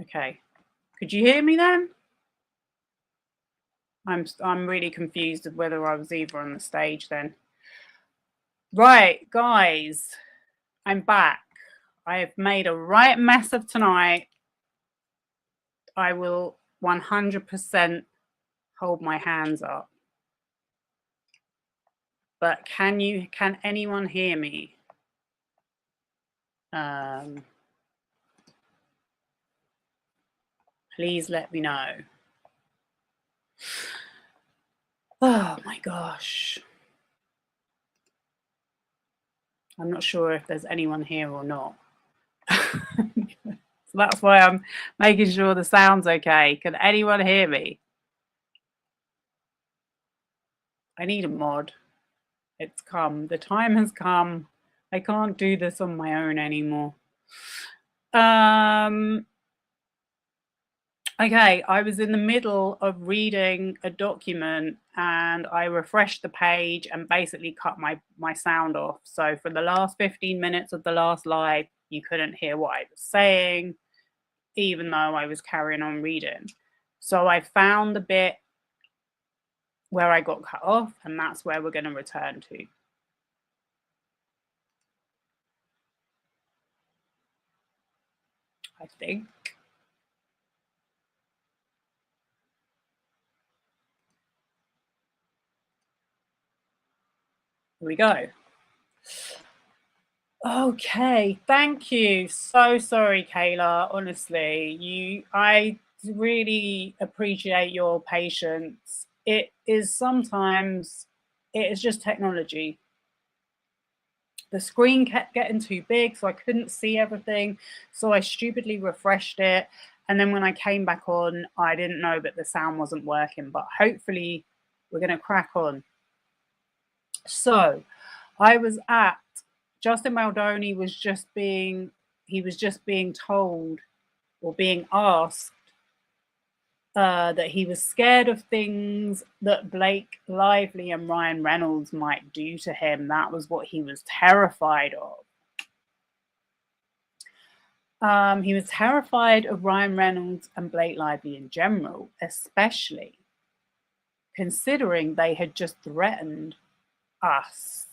Okay. Could you hear me then? I'm really confused of whether I was either on the stage then. Right, guys, I'm back. I have made a right mess of tonight. I will 100% hold my hands up. But can anyone hear me? Please let me know. Oh my gosh. I'm not sure if there's anyone here or not. So that's why I'm making sure the sound's okay. Can anyone hear me? I need a mod. It's come. The time has come. I can't do this on my own anymore. Okay, I was in the middle of reading a document and I refreshed the page and basically cut my sound off. So for the last 15 minutes of the last live, you couldn't hear what I was saying, even though I was carrying on reading. So I found the bit where I got cut off, and that's where we're going to return to. I think. Here we go. Okay, thank you. So sorry, Kayla. Honestly, I really appreciate your patience. It is just technology. The screen kept getting too big, so I couldn't see everything. So I stupidly refreshed it. And then when I came back on, I didn't know that the sound wasn't working, but hopefully we're going to crack on. So I was at Justin Baldoni was just being told or being asked that he was scared of things that Blake Lively and Ryan Reynolds might do to him. That was what he was terrified of. He was terrified of Ryan Reynolds and Blake Lively in general, especially considering they had just threatened us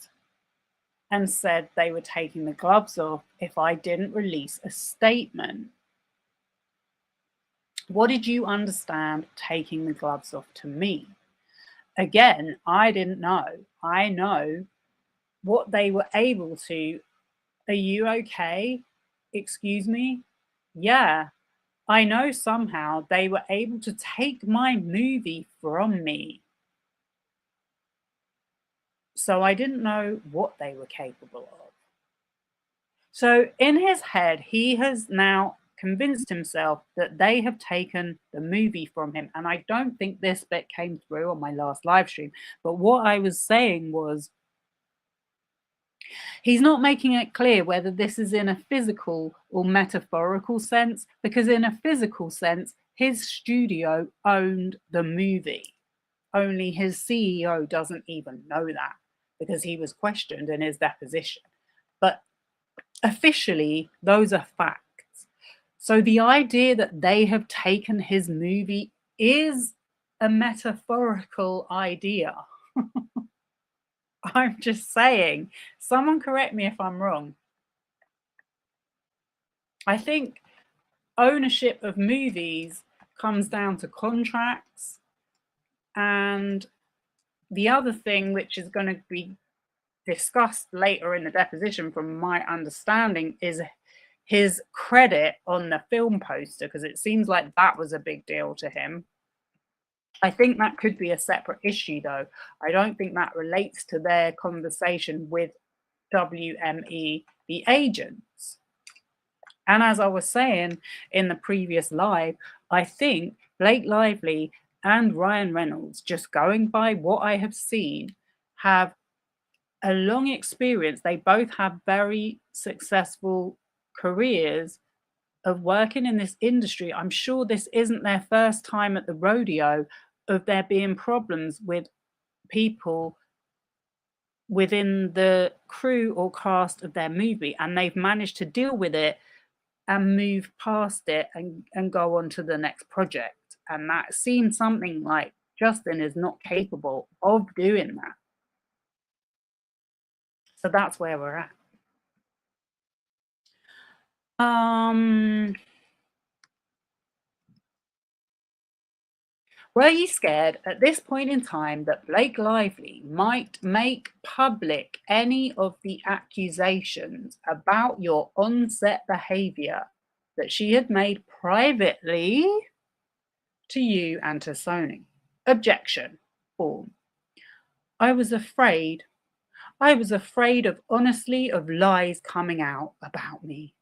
and said they were taking the gloves off if I didn't release a statement. What did you understand taking the gloves off to me? Again, I didn't know. I know what they were able to. Are you okay? Excuse me? Yeah, I know somehow they were able to take my movie from me. So I didn't know what they were capable of. So in his head, he has now convinced himself that they have taken the movie from him. And I don't think this bit came through on my last live stream. But what I was saying was, he's not making it clear whether this is in a physical or metaphorical sense, because in a physical sense, his studio owned the movie. Only his CEO doesn't even know that because he was questioned in his deposition. But officially, those are facts. So the idea that they have taken his movie is a metaphorical idea. I'm just saying. Someone correct me if I'm wrong. I think ownership of movies comes down to contracts. And the other thing, which is going to be discussed later in the deposition from my understanding, is his credit on the film poster, because it seems like that was a big deal to him. I think that could be a separate issue, though. I don't think that relates to their conversation with WME, the agents. And as I was saying in the previous live, I think Blake Lively and Ryan Reynolds, just going by what I have seen, have a long experience. They both have very successful careers of working in this industry. I'm sure this isn't their first time at the rodeo of there being problems with people within the crew or cast of their movie, and they've managed to deal with it and move past it and go on to the next project. And that seems something like Justin is not capable of doing that. So that's where we're at. Were you scared at this point in time that Blake Lively might make public any of the accusations about your on-set behaviour that she had made privately to you and to Sony? Objection. Form. I was afraid honestly of lies coming out about me.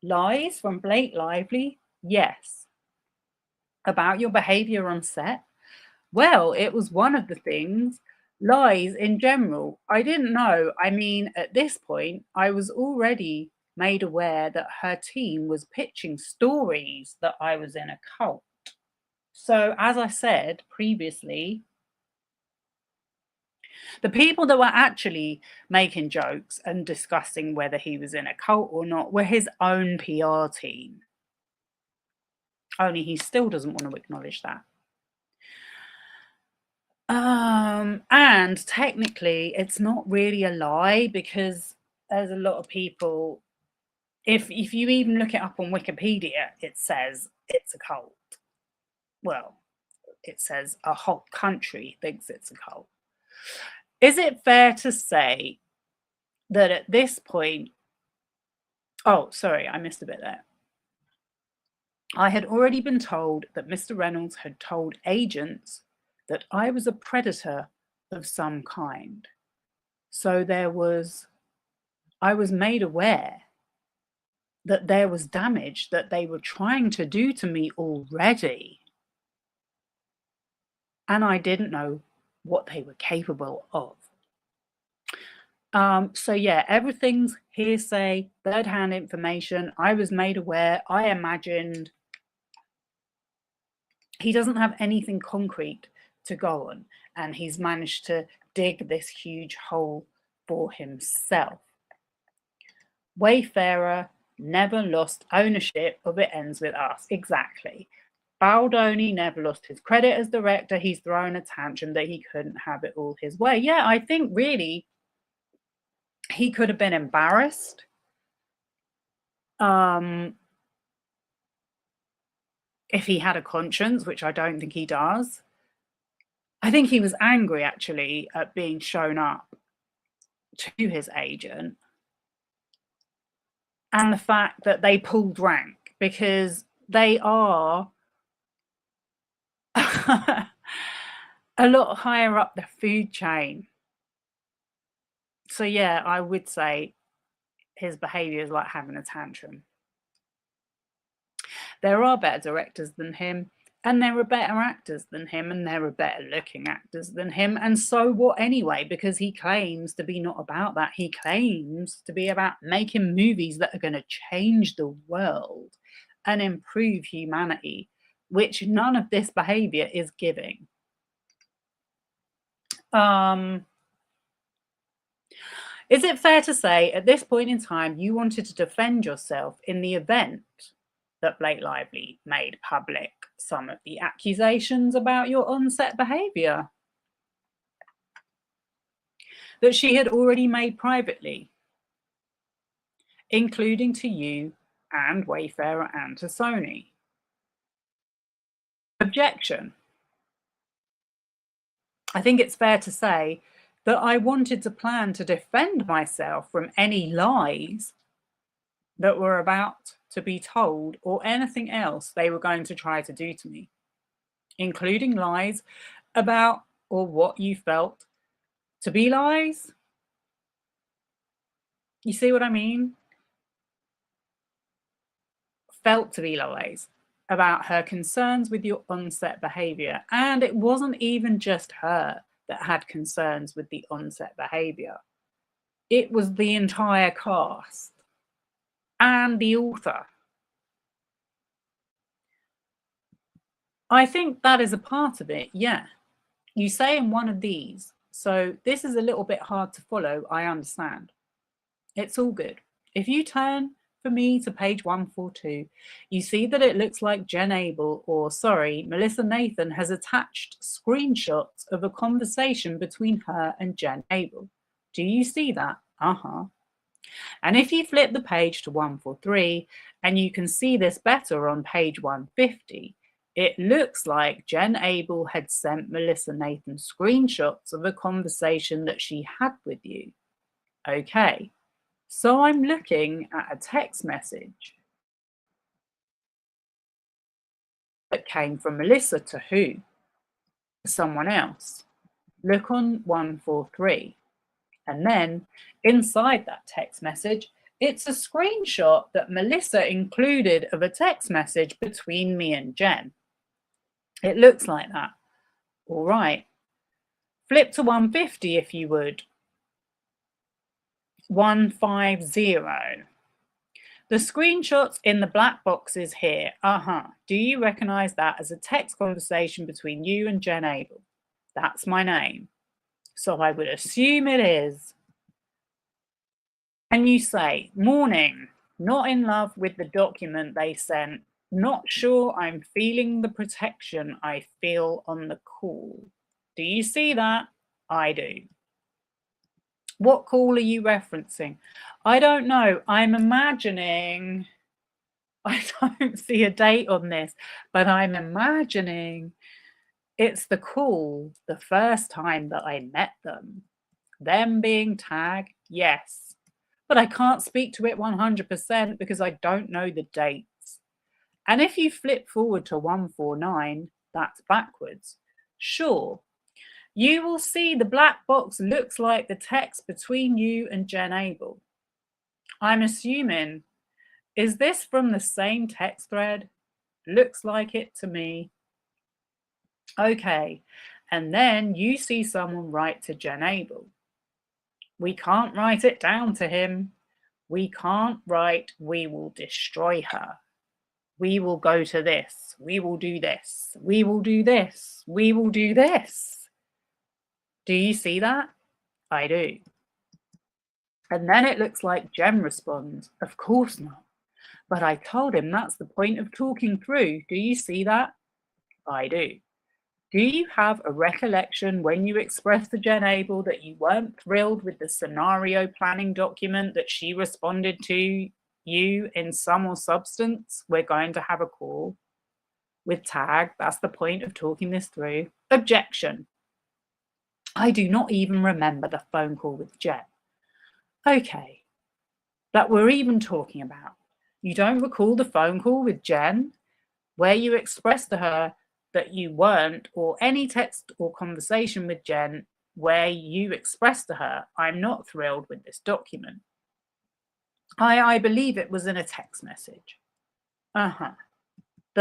Lies from Blake Lively? Yes. About your behaviour on set? Well, it was one of the things. Lies in general. I didn't know. I mean, at this point, I was already made aware that her team was pitching stories that I was in a cult. So, as I said previously, the people that were actually making jokes and discussing whether he was in a cult or not were his own PR team. Only he still doesn't want to acknowledge that. And technically, it's not really a lie, because there's a lot of people, if you even look it up on Wikipedia, it says it's a cult. Well, it says a whole country thinks it's a cult. Is it fair to say that at this point, oh, sorry, I missed a bit there. I had already been told that Mr. Reynolds had told agents that I was a predator of some kind. So I was made aware that there was damage that they were trying to do to me already. And I didn't know what they were capable of. So yeah, everything's hearsay, third-hand information. I was made aware. I imagined. He doesn't have anything concrete to go on, and he's managed to dig this huge hole for himself. Wayfarer never lost ownership of It Ends With Us. Exactly. Baldoni never lost his credit as director. He's thrown a tantrum that he couldn't have it all his way. Yeah, I think really he could have been embarrassed. If he had a conscience, which I don't think he does. I think he was angry, actually, at being shown up to his agent and the fact that they pulled rank, because they are a lot higher up the food chain. So yeah, I would say his behaviour is like having a tantrum. There are better directors than him, and there are better actors than him, and there are better looking actors than him. And so what anyway? Because he claims to be not about that. He claims to be about making movies that are going to change the world and improve humanity, which none of this behaviour is giving. Is it fair to say at this point in time you wanted to defend yourself in the event that Blake Lively made public some of the accusations about your on-set behaviour that she had already made privately, including to you and Wayfarer and to Sony? Objection. I think it's fair to say that I wanted to plan to defend myself from any lies that were about to be told or anything else they were going to try to do to me, including lies about or what you felt to be lies. You see what I mean? Felt to be lies about her concerns with your on-set behaviour. And it wasn't even just her that had concerns with the on-set behaviour. It was the entire cast and the author. I think that is a part of it, yeah. You say in one of these, so this is a little bit hard to follow, I understand. It's all good. If you turn for me to page 142, you see that it looks like Melissa Nathan has attached screenshots of a conversation between her and Jen Abel. Do you see that? And if you flip the page to 143, and you can see this better on page 150, it looks like Jen Abel had sent Melissa Nathan screenshots of a conversation that she had with you. Okay, so I'm looking at a text message that came from Melissa to who? Someone else. Look on 143. And then inside that text message, it's a screenshot that Melissa included of a text message between me and Jen. It looks like that. All right. Flip to 150 if you would. 150. The screenshots in the black boxes here. Do you recognize that as a text conversation between you and Jen Abel? That's my name. So I would assume it is. And you say, morning, not in love with the document they sent. Not sure I'm feeling the protection I feel on the call. Do you see that? I do. What call are you referencing? I don't know. I'm imagining, I don't see a date on this, but I'm imagining it's the call the first time that I met them. Them being tagged, yes. But I can't speak to it 100% because I don't know the dates. And if you flip forward to 149, that's backwards. Sure, you will see the black box looks like the text between you and Jen Abel. I'm assuming, is this from the same text thread? Looks like it to me. Okay, and then you see someone write to Jen Abel. We can't write it down to him. We can't write, we will destroy her. We will go to this. We will do this. We will do this. We will do this. Do you see that? I do. And then it looks like Jem responds, of course not. But I told him that's the point of talking through. Do you see that? I do. Do you have a recollection when you expressed to Jen Abel that you weren't thrilled with the scenario planning document that she responded to you in sum or substance? We're going to have a call with tag. That's the point of talking this through. Objection. I do not even remember the phone call with Jen. Okay, that we're even talking about. You don't recall the phone call with Jen where you expressed to her that you weren't, or any text or conversation with Jen where you expressed to her, I'm not thrilled with this document. I believe it was in a text message. That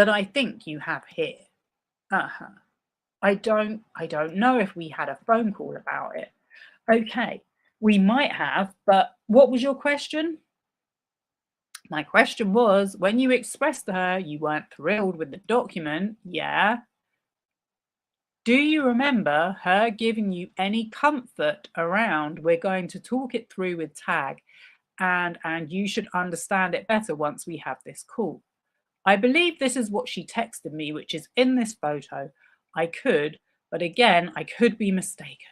I think you have here. I don't know if we had a phone call about it. Okay, we might have, but what was your question? My question was, when you expressed to her you weren't thrilled with the document, yeah. Do you remember her giving you any comfort around, we're going to talk it through with tag, and you should understand it better once we have this call? I believe this is what she texted me, which is in this photo. But again, I could be mistaken.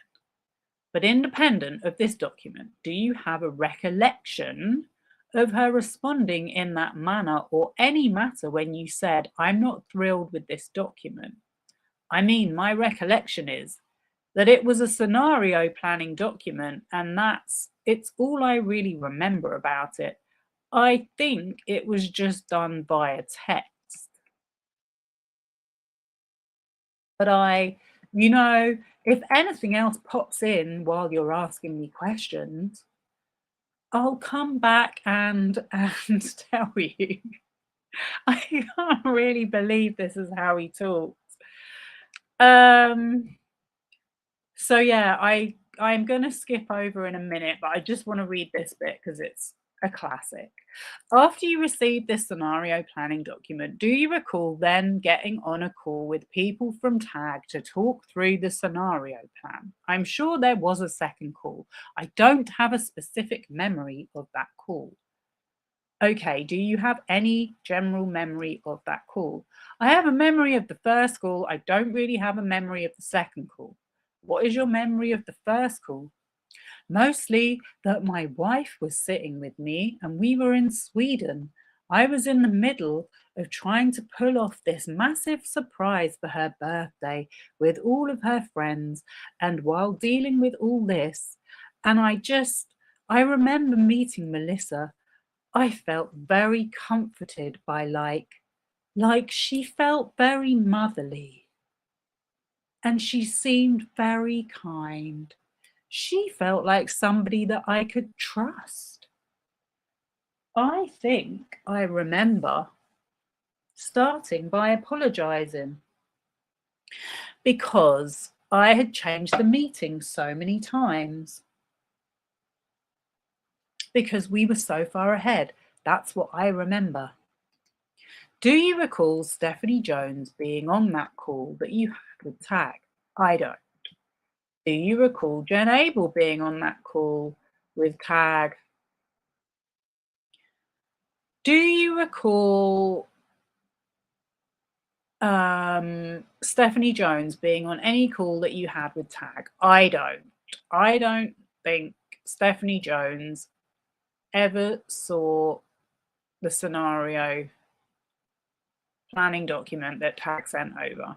But independent of this document, do you have a recollection of her responding in that manner or any matter when you said, I'm not thrilled with this document? I mean, my recollection is that it was a scenario planning document, and it's all I really remember about it. I think it was just done via text. But if anything else pops in while you're asking me questions, I'll come back and tell you. I can't really believe this is how he talks. So yeah, I'm going to skip over in a minute, but I just want to read this bit because it's a classic. After you received this scenario planning document, do you recall then getting on a call with people from TAG to talk through the scenario plan? I'm sure there was a second call. I don't have a specific memory of that call. Okay, do you have any general memory of that call? I have a memory of the first call. I don't really have a memory of the second call. What is your memory of the first call? Mostly that my wife was sitting with me and we were in Sweden. I was in the middle of trying to pull off this massive surprise for her birthday with all of her friends. And while dealing with all this, and I remember meeting Melissa. I felt very comforted by like she felt very motherly and she seemed very kind. She felt like somebody that I could trust. I think I remember starting by apologizing because I had changed the meeting so many times because we were so far ahead. That's what I remember. Do you recall Stephanie Jones being on that call that you had with Tag? I don't. Do you recall Jen Abel being on that call with Tag? Do you recall Stephanie Jones being on any call that you had with Tag? I don't. I don't think Stephanie Jones ever saw the scenario planning document that Tag sent over.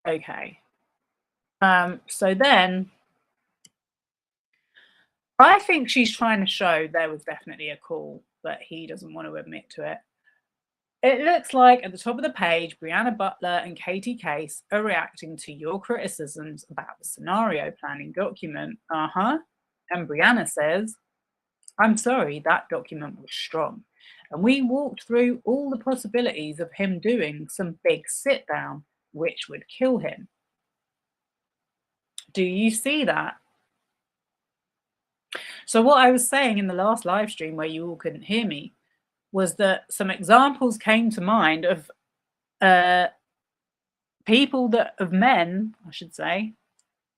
Okay. So then I think she's trying to show there was definitely a call, but he doesn't want to admit to it. It looks like at the top of the page, Brianna Butler and Katie Case are reacting to your criticisms about the scenario planning document. And Brianna says, I'm sorry, that document was strong. And we walked through all the possibilities of him doing some big sit down, which would kill him. Do you see that? So what I was saying in the last live stream where you all couldn't hear me was that some examples came to mind of people of men, I should say,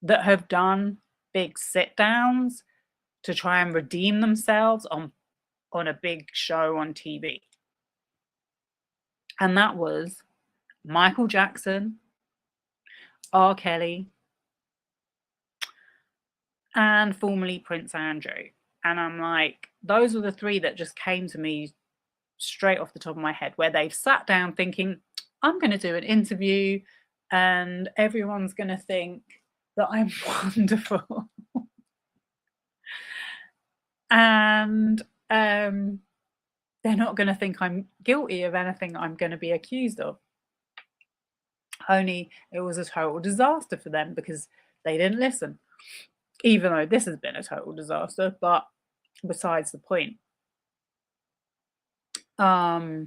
that have done big sit downs to try and redeem themselves on a big show on TV. And that was Michael Jackson, R. Kelly, and formerly Prince Andrew. And I'm like, those were the three that just came to me straight off the top of my head, where they've sat down thinking, I'm going to do an interview and everyone's going to think that I'm wonderful. And they're not going to think I'm guilty of anything I'm going to be accused of. Only it was a total disaster for them because they didn't listen, even though this has been a total disaster, but besides the point. Okay,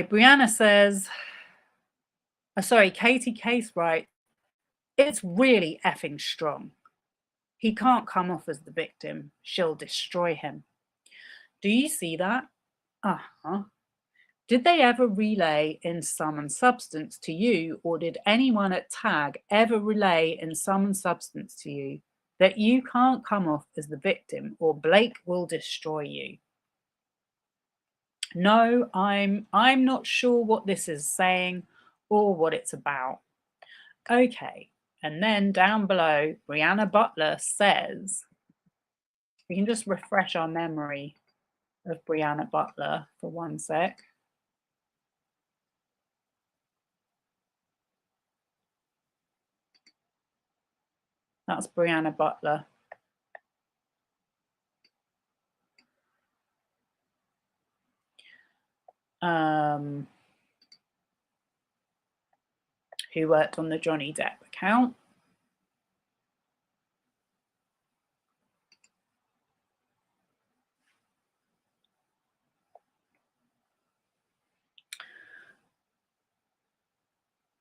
Brianna says, Katie Case writes, it's really effing strong. He can't come off as the victim. She'll destroy him. Do you see that? Did they ever relay in sum and substance to you, or did anyone at Tag ever relay in sum and substance to you that you can't come off as the victim or Blake will destroy you? No, I'm not sure what this is saying or what it's about. Okay, and then down below, Brianna Butler says, we can just refresh our memory of Brianna Butler for one sec. That's Brianna Butler. Who worked on the Johnny Depp account.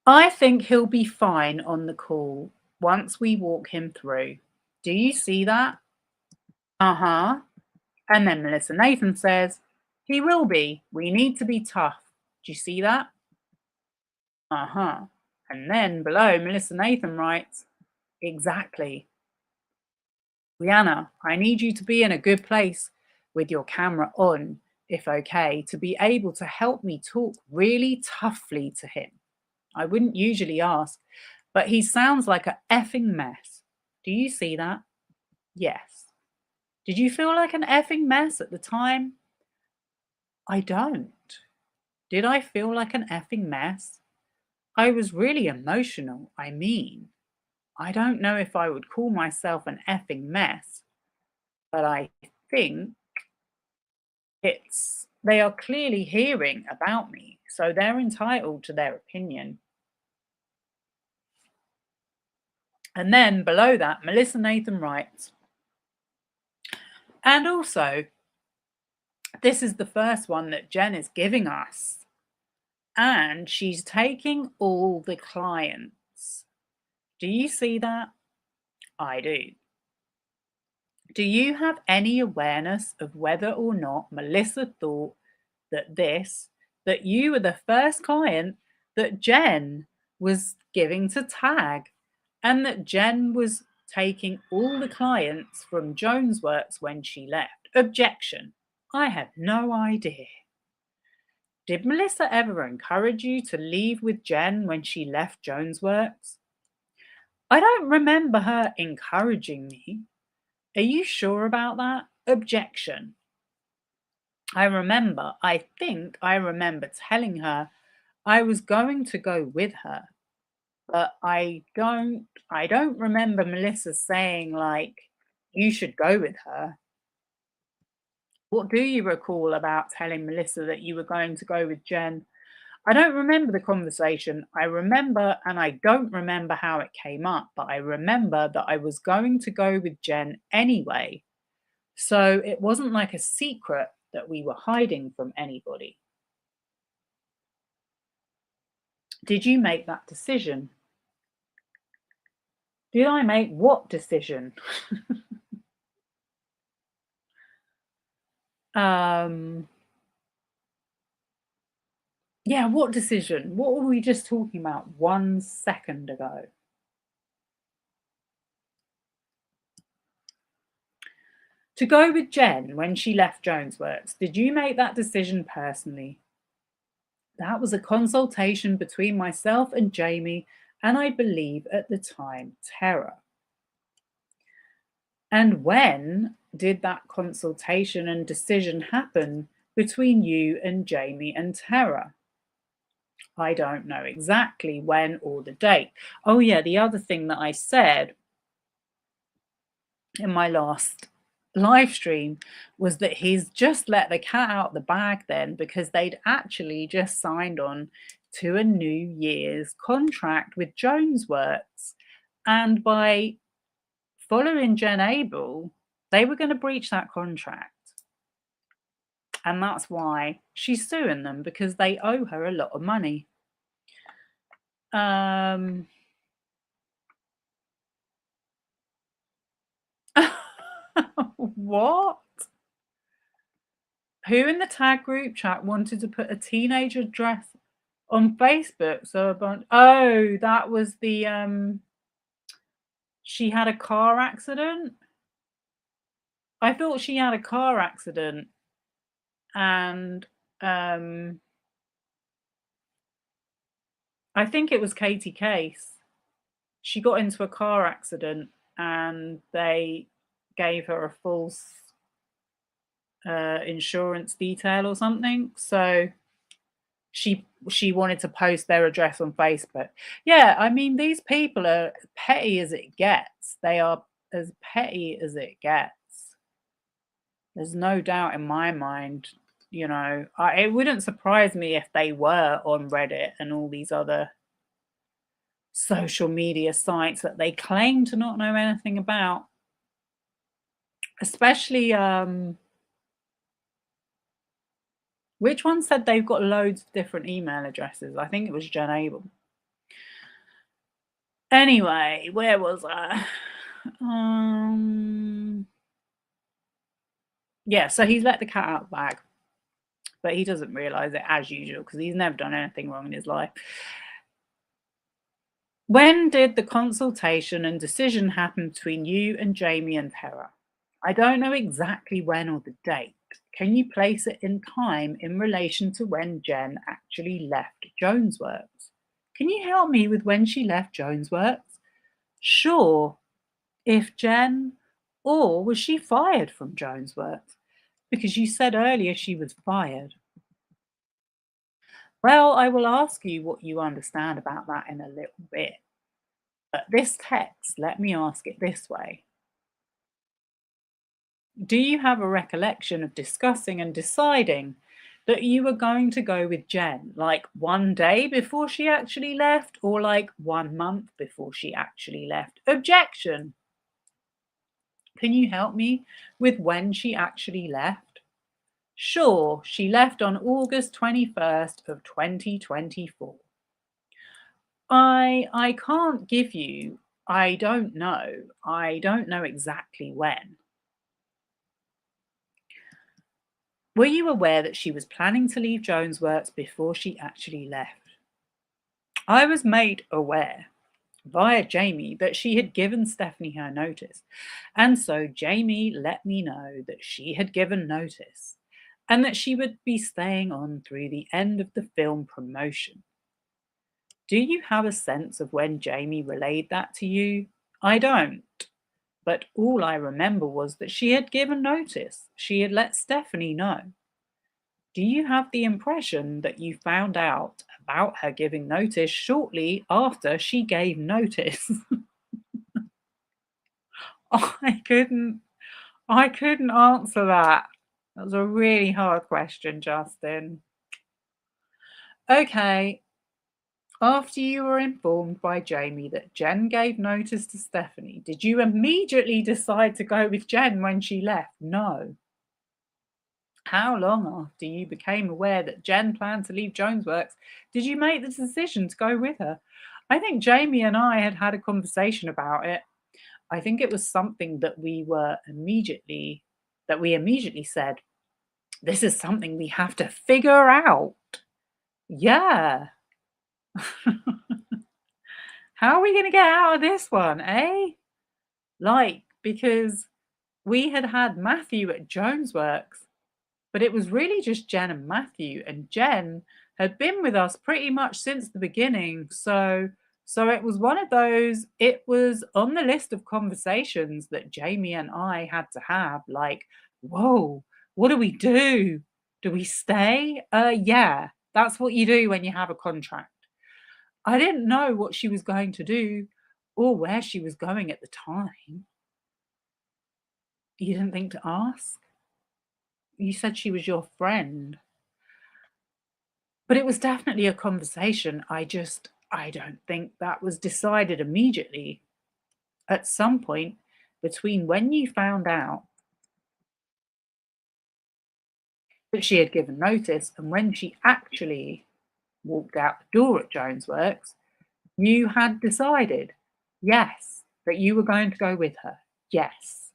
I think he'll be fine on the call once we walk him through. Do you see that? And then Melissa Nathan says, he will be. We need to be tough. Do you see that? And then below, Melissa Nathan writes, exactly. Brianna, I need you to be in a good place. with your camera on, if okay, to be able to help me talk really toughly to him. I wouldn't usually ask, but he sounds like a effing mess. Do you see that? Yes. Did you feel like an effing mess at the time? I don't. Did I feel like an effing mess? I was really emotional. I mean, I don't know if I would call myself an effing mess, but I think they are clearly hearing about me, so they're entitled to their opinion. And then below that, Melissa Nathan writes, and also, this is the first one that Jen is giving us, and she's taking all the clients. Do you see that? I do. Do you have any awareness of whether or not Melissa thought that you were the first client that Jen was giving to Tag, and that Jen was taking all the clients from Jonesworks when she left? Objection. I have no idea. Did Melissa ever encourage you to leave with Jen when she left Jonesworks? I don't remember her encouraging me. Are you sure about that? Objection. I think I remember telling her I was going to go with her, but I don't remember Melissa saying, like, you should go with her. What do you recall about telling Melissa that you were going to go with Jen? I don't remember the conversation. I remember, and I don't remember how it came up, but I remember that I was going to go with Jen anyway. So it wasn't like a secret that we were hiding from anybody. Did you make that decision? Did I make what decision? Yeah, what decision? What were we just talking about 1 second ago? To go with Jen when she left Jonesworks, did you make that decision personally? That was a consultation between myself and Jamie, and I believe at the time, Tara. And when did that consultation and decision happen between you and Jamie and Tara? I don't know exactly when or the date. Oh yeah, the other thing that I said in my last live stream was that he's just let the cat out the bag then, because they'd actually just signed on to a New Year's contract with Jonesworks, and by following Jen Abel, they were going to breach that contract, and that's why she's suing them, because they owe her a lot of money. What? Who in the Tag group chat wanted to put a teenage address on Facebook? So oh, that was the she had a car accident. I thought she had a car accident, and I think it was Katie Case. She got into a car accident and they gave her a false insurance detail or something. So she wanted to post their address on Facebook. Yeah, I mean, these people are petty as it gets. They are as petty as it gets. There's no doubt in my mind. You know, it wouldn't surprise me if they were on Reddit and all these other social media sites that they claim to not know anything about. Especially, which one said they've got loads of different email addresses? I think it was Jen Abel. Anyway, where was I? Yeah, so he's let the cat out of the bag, but he doesn't realise it, as usual, because he's never done anything wrong in his life. When did the consultation and decision happen between you and Jamie and Tara? I don't know exactly when or the date. Can you place it in time in relation to when Jen actually left Jonesworks? Can you help me with when she left Jonesworks? Sure. If Jen, or was she fired from Jonesworks? Because you said earlier she was fired. Well, I will ask you what you understand about that in a little bit. But this text, let me ask it this way. Do you have a recollection of discussing and deciding that you were going to go with Jen, like one day before she actually left, or like 1 month before she actually left? Objection. Can you help me with when she actually left? Sure, she left on August 21st of 2024. I can't give you, I don't know. I don't know exactly when. Were you aware that she was planning to leave Jonesworks before she actually left? I was made aware via Jamie that she had given Stephanie her notice, and so Jamie let me know that she had given notice and that she would be staying on through the end of the film promotion. Do you have a sense of when Jamie relayed that to you? I don't. But all I remember was that she had given notice. She had let Stephanie know. Do you have the impression that you found out about her giving notice shortly after she gave notice? I couldn't answer that. That was a really hard question, Justin. Okay. After you were informed by Jamie that Jen gave notice to Stephanie, did you immediately decide to go with Jen when she left? No. How long after you became aware that Jen planned to leave Jonesworks did you make the decision to go with her? I think Jamie and I had had a conversation about it. I think it was something that we immediately said, this is something we have to figure out. Yeah. How are we going to get out of this one, eh? Like, because we had had Matthew at Jonesworks, but it was really just Jen and Matthew, and Jen had been with us pretty much since the beginning. So it was one of those, it was on the list of conversations that Jamie and I had to have, like, whoa, what do we do? Do we stay? Yeah, that's what you do when you have a contract. I didn't know what she was going to do or where she was going at the time. You didn't think to ask? You said she was your friend. But it was definitely a conversation. I don't think that was decided immediately. At some point between when you found out that she had given notice and when she actually walked out the door at Jonesworks, you had decided, yes, that you were going to go with her. Yes.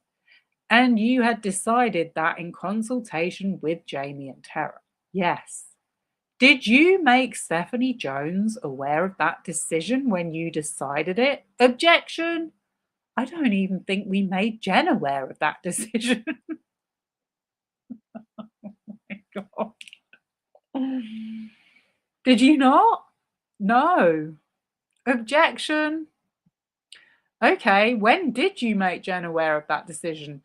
And you had decided that in consultation with Jamie and Tara. Yes. Did you make Stephanie Jones aware of that decision when you decided it? Objection. I don't even think we made Jen aware of that decision. Oh my God. Did you not? No. Objection. Okay, when did you make Jen aware of that decision?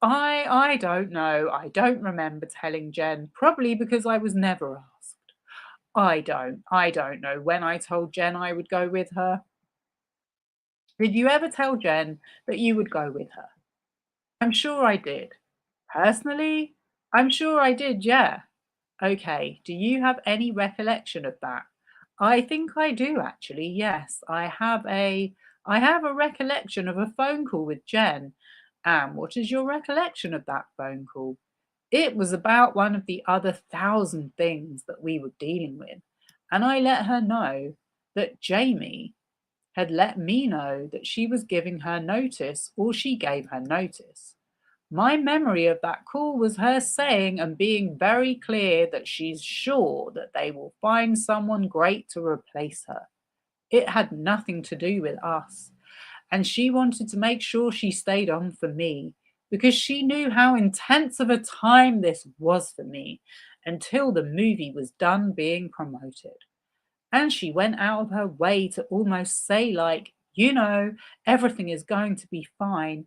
I don't know. I don't remember telling Jen, probably because I was never asked. I don't know when I told Jen I would go with her. Did you ever tell Jen that you would go with her? I'm sure I did. Personally, I'm sure I did, yeah. Okay, do you have any recollection of that? I think I do actually, yes. I have a recollection of a phone call with Jen. And what is your recollection of that phone call? It was about one of the other 1,000 things that we were dealing with. And I let her know that Jamie had let me know that she was giving her notice or she gave her notice. My memory of that call was her saying and being very clear that she's sure that they will find someone great to replace her. It had nothing to do with us. And she wanted to make sure she stayed on for me because she knew how intense of a time this was for me until the movie was done being promoted. And she went out of her way to almost say, like, everything is going to be fine.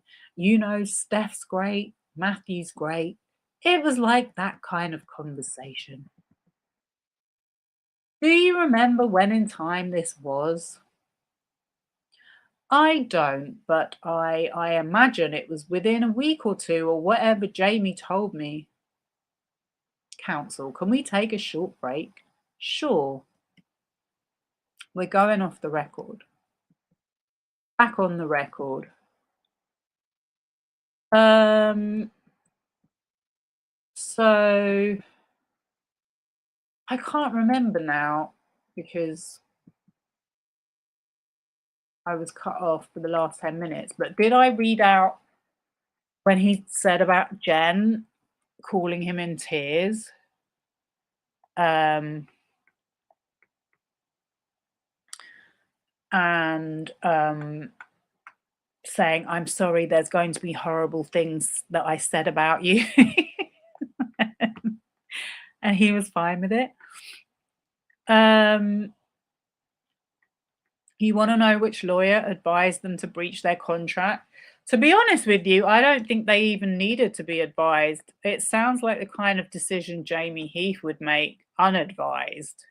Steph's great, Matthew's great. It was like that kind of conversation. Do you remember when in time this was? I don't, but I imagine it was within a week or two or whatever Jamie told me. Council, can we take a short break? Sure. We're going off the record. Back on the record. So I can't remember now because I was cut off for the last 10 minutes, but did I read out when he said about Jen calling him in tears? And saying, I'm sorry, there's going to be horrible things that I said about you. And he was fine with it. You want to know which lawyer advised them to breach their contract? To be honest with you, I don't think they even needed to be advised. It sounds like the kind of decision Jamie Heath would make unadvised.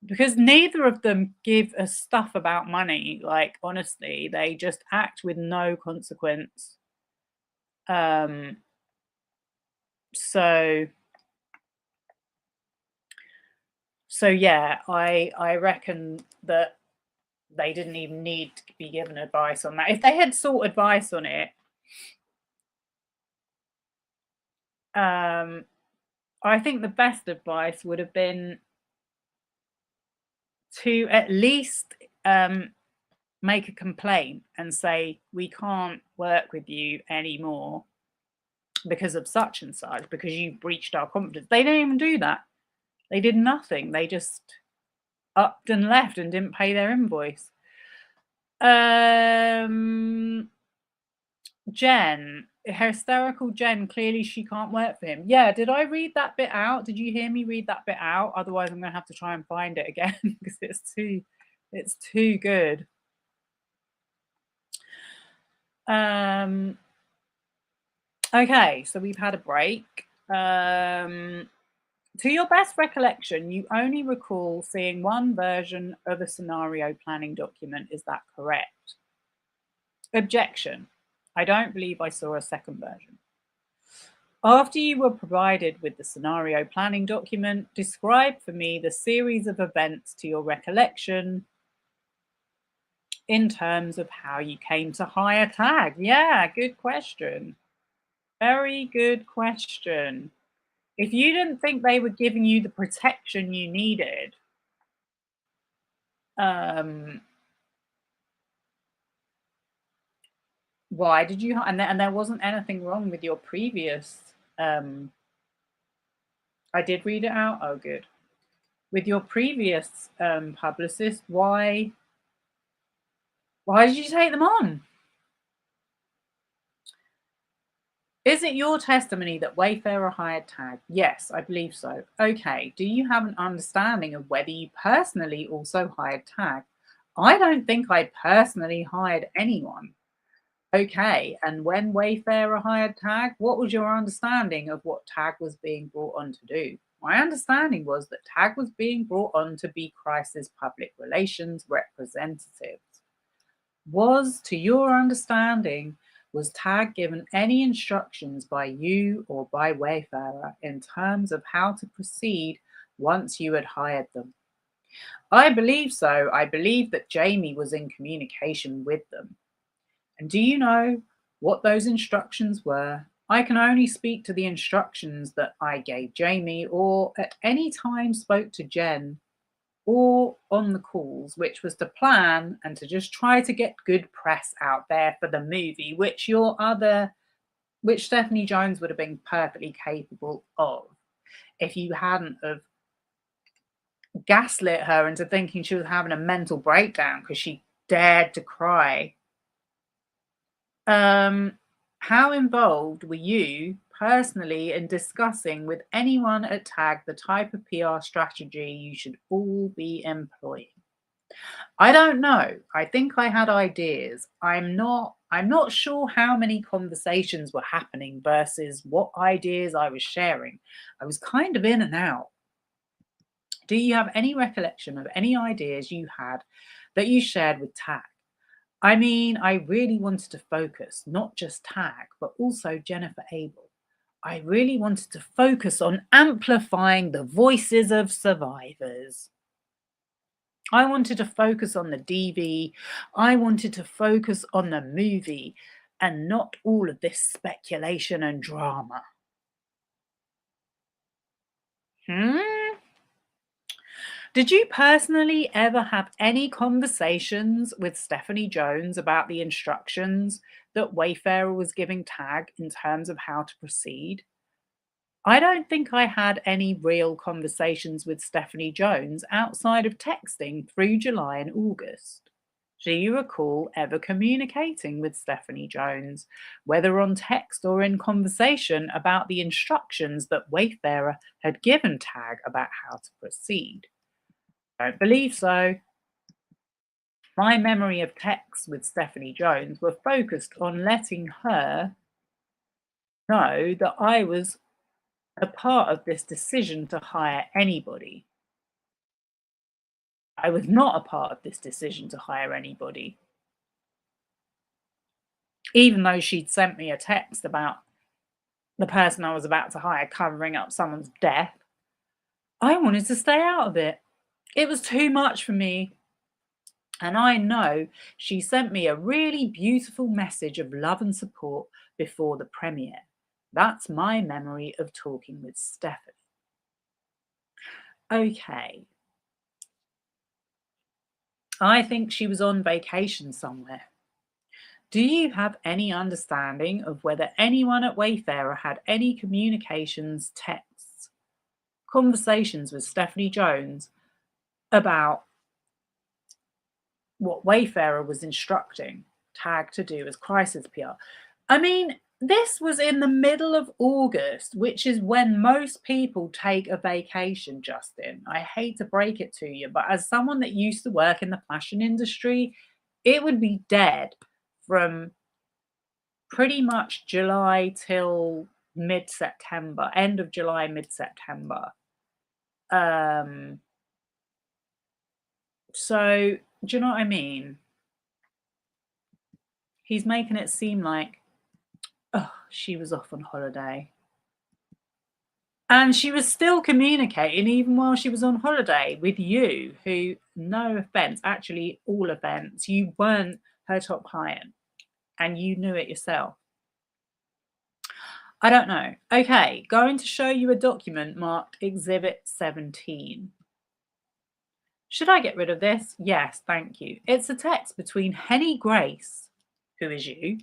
Because neither of them give a stuff about money. Like, honestly, they just act with no consequence. So yeah, I reckon that they didn't even need to be given advice on that. If they had sought advice on it, I think the best advice would have been to at least make a complaint and say, we can't work with you anymore because of such and such, because you breached our confidence. They didn't even do that. They did nothing. They just upped and left and didn't pay their invoice. Jen, hysterical Jen, clearly she can't work for him. Yeah, did I read that bit out? Did you hear me read that bit out? Otherwise I'm gonna have to try and find it again because it's too good. Okay, so we've had a break. To your best recollection, you only recall seeing one version of a scenario planning document. Is that correct? Objection. I don't believe I saw a second version. After you were provided with the scenario planning document, describe for me the series of events to your recollection in terms of how you came to hire Tag. Yeah, good question. Very good question. If you didn't think they were giving you the protection you needed, why did you? And there wasn't anything wrong with your previous. I did read it out. Oh, good. With your previous publicist, why did you take them on? Is it your testimony that Wayfarer hired Tag? Yes, I believe so. Okay. Do you have an understanding of whether you personally also hired Tag? I don't think I personally hired anyone. Okay. And when Wayfarer hired Tag, what was your understanding of what Tag was being brought on to do? My understanding was that Tag was being brought on to be Chris's public relations representative. Was, to your understanding, was Tag given any instructions by you or by Wayfarer in terms of how to proceed once you had hired them? I believe so. I believe that Jamie was in communication with them. And do you know what those instructions were? I can only speak to the instructions that I gave Jamie or at any time spoke to Jen or on the calls, which was to plan and to just try to get good press out there for the movie, which Stephanie Jones would have been perfectly capable of if you hadn't have gaslit her into thinking she was having a mental breakdown because she dared to cry. How involved were you personally in discussing with anyone at TAG the type of PR strategy you should all be employing? I don't know. I think I had ideas. I'm not sure how many conversations were happening versus what ideas I was sharing. I was kind of in and out. Do you have any recollection of any ideas you had that you shared with TAG? I mean, I really wanted to focus, not just TAG, but also Jennifer Abel. I really wanted to focus on amplifying the voices of survivors. I wanted to focus on the DV. I wanted to focus on the movie and not all of this speculation and drama. Did you personally ever have any conversations with Stephanie Jones about the instructions that Wayfarer was giving TAG in terms of how to proceed? I don't think I had any real conversations with Stephanie Jones outside of texting through July and August. Do you recall ever communicating with Stephanie Jones, whether on text or in conversation, about the instructions that Wayfarer had given TAG about how to proceed? Don't believe so. My memory of texts with Stephanie Jones were focused on letting her know that I was a part of this decision to hire anybody. I was not a part of this decision to hire anybody. Even though she'd sent me a text about the person I was about to hire covering up someone's death, I wanted to stay out of it. It was too much for me. And I know she sent me a really beautiful message of love and support before the premiere. That's my memory of talking with Stephanie. Okay. I think she was on vacation somewhere. Do you have any understanding of whether anyone at Wayfarer had any communications, texts, conversations with Stephanie Jones about what Wayfarer was instructing TAG to do as crisis PR? I mean, this was in the middle of August, which is when most people take a vacation, Justin. I hate to break it to you, but as someone that used to work in the fashion industry, it would be dead from pretty much July till mid-September, end of July, mid-September. So do you know what I mean? He's making it seem like, oh, she was off on holiday. And she was still communicating even while she was on holiday with you, who, no offense, actually all offense, you weren't her top client and you knew it yourself. I don't know. Okay, going to show you a document marked Exhibit 17. Should I get rid of this? Yes, thank you. It's a text between Henny Grace, who is you,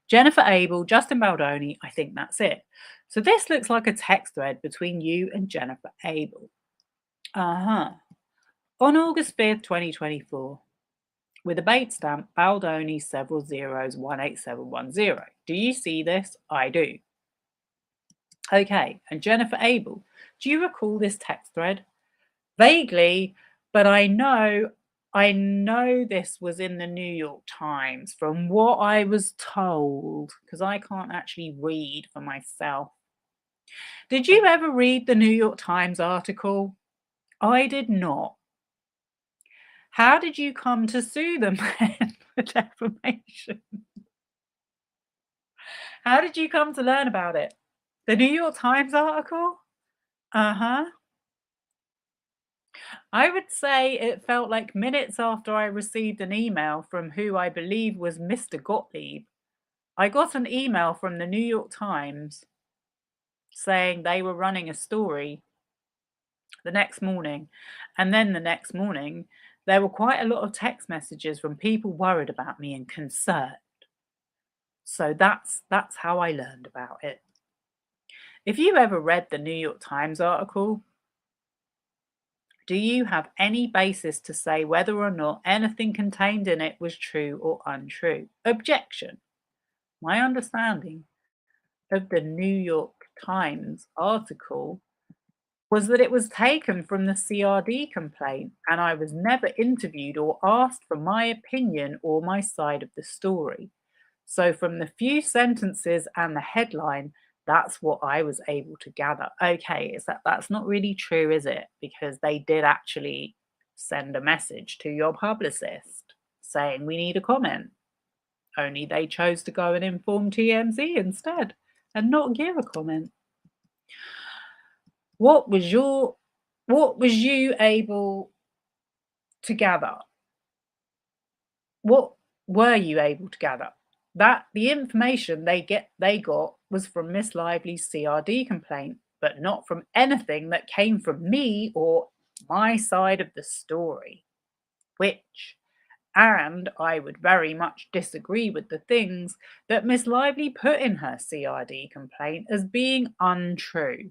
Jennifer Abel, Justin Baldoni. I think that's it. So this looks like a text thread between you and Jennifer Abel. On August 5th, 2024, with a bait stamp, Baldoni, several zeros, 18710. Do you see this? I do. Okay, and Jennifer Abel, do you recall this text thread? Vaguely, but I know this was in the New York Times from what I was told, because I can't actually read for myself. Did you ever read the New York Times article? I did not. How did you come to sue them for defamation? How did you come to learn about it? The New York Times article? I would say it felt like minutes after I received an email from who I believe was Mr. Gottlieb. I got an email from the New York Times saying they were running a story the next morning. And then the next morning, there were quite a lot of text messages from people worried about me and concerned. So that's how I learned about it. If you ever read the New York Times article, do you have any basis to say whether or not anything contained in it was true or untrue? Objection. My understanding of the New York Times article was that it was taken from the CRD complaint, and I was never interviewed or asked for my opinion or my side of the story. So, from the few sentences and the headline, that's what I was able to gather. Okay, is that's not really true, is it? Because they did actually send a message to your publicist saying we need a comment. Only they chose to go and inform TMZ instead and not give a comment. What was you able to gather? What were you able to gather? That the information they got was from Miss Lively's CRD complaint, but not from anything that came from me or my side of the story. And I would very much disagree with the things that Miss Lively put in her CRD complaint as being untrue.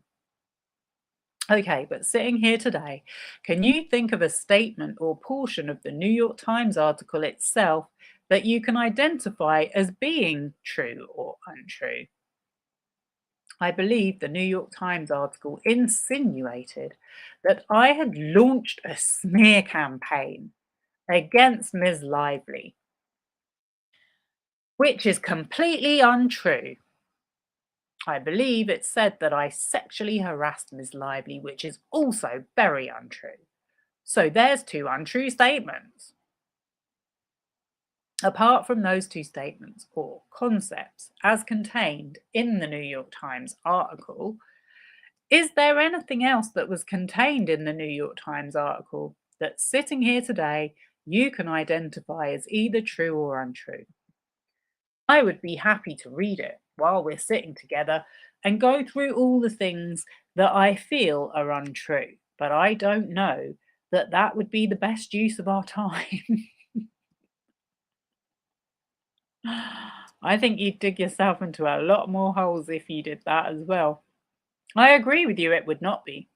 Okay, but sitting here today, can you think of a statement or portion of the New York Times article itself that you can identify as being true or untrue? I believe the New York Times article insinuated that I had launched a smear campaign against Ms. Lively, which is completely untrue. I believe it said that I sexually harassed Ms. Lively, which is also very untrue. So there's two untrue statements. Apart from those two statements or concepts as contained in the New York Times article, is there anything else that was contained in the New York Times article that sitting here today you can identify as either true or untrue? I would be happy to read it while we're sitting together and go through all the things that I feel are untrue, but I don't know that that would be the best use of our time. I think you'd dig yourself into a lot more holes if you did that as well. I agree with you, it would not be.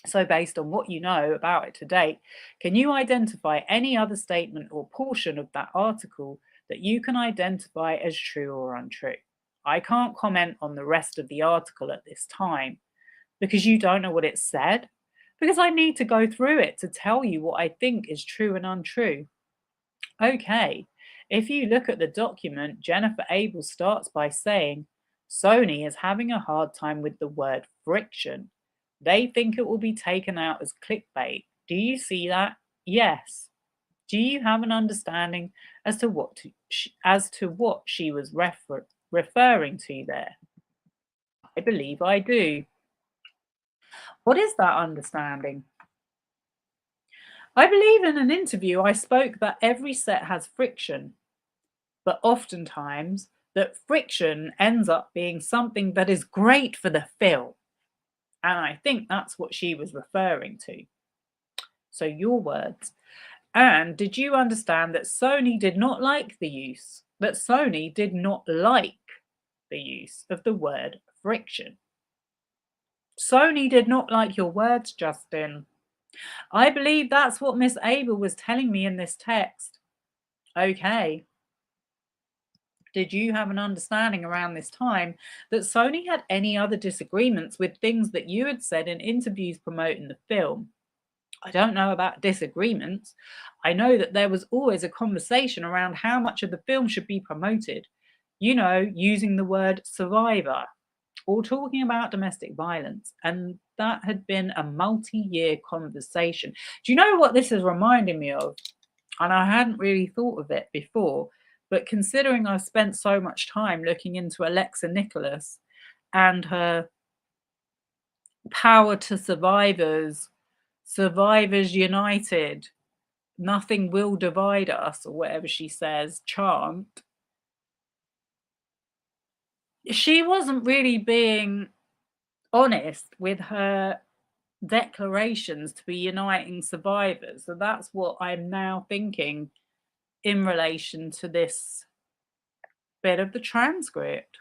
So, based on what you know about it to date, can you identify any other statement or portion of that article that you can identify as true or untrue? I can't comment on the rest of the article at this time because you don't know what it said, because I need to go through it to tell you what I think is true and untrue. Okay, if you look at the document, Jennifer Abel starts by saying, Sony is having a hard time with the word friction. They think it will be taken out as clickbait. Do you see that? Yes. Do you have an understanding as to what she was referring to there? I believe I do. What is that understanding? I believe in an interview I spoke that every set has friction, but oftentimes that friction ends up being something that is great for the film. And I think that's what she was referring to. So, your words. And did you understand that Sony did not like the use, of the word friction? Sony did not like your words, Justin. I believe that's what Miss Abel was telling me in this text. Okay. Did you have an understanding around this time that Sony had any other disagreements with things that you had said in interviews promoting the film? I don't know about disagreements. I know that there was always a conversation around how much of the film should be promoted. You know, using the word survivor or talking about domestic violence. And that had been a multi-year conversation. Do you know what this is reminding me of? And I hadn't really thought of it before, but considering I've spent so much time looking into Alexa Nicholas and her power to survivors, Survivors United, nothing will divide us, or whatever she says, chant, she wasn't really being honest with her declarations to be uniting survivors. So that's what I'm now thinking in relation to this bit of the transcript.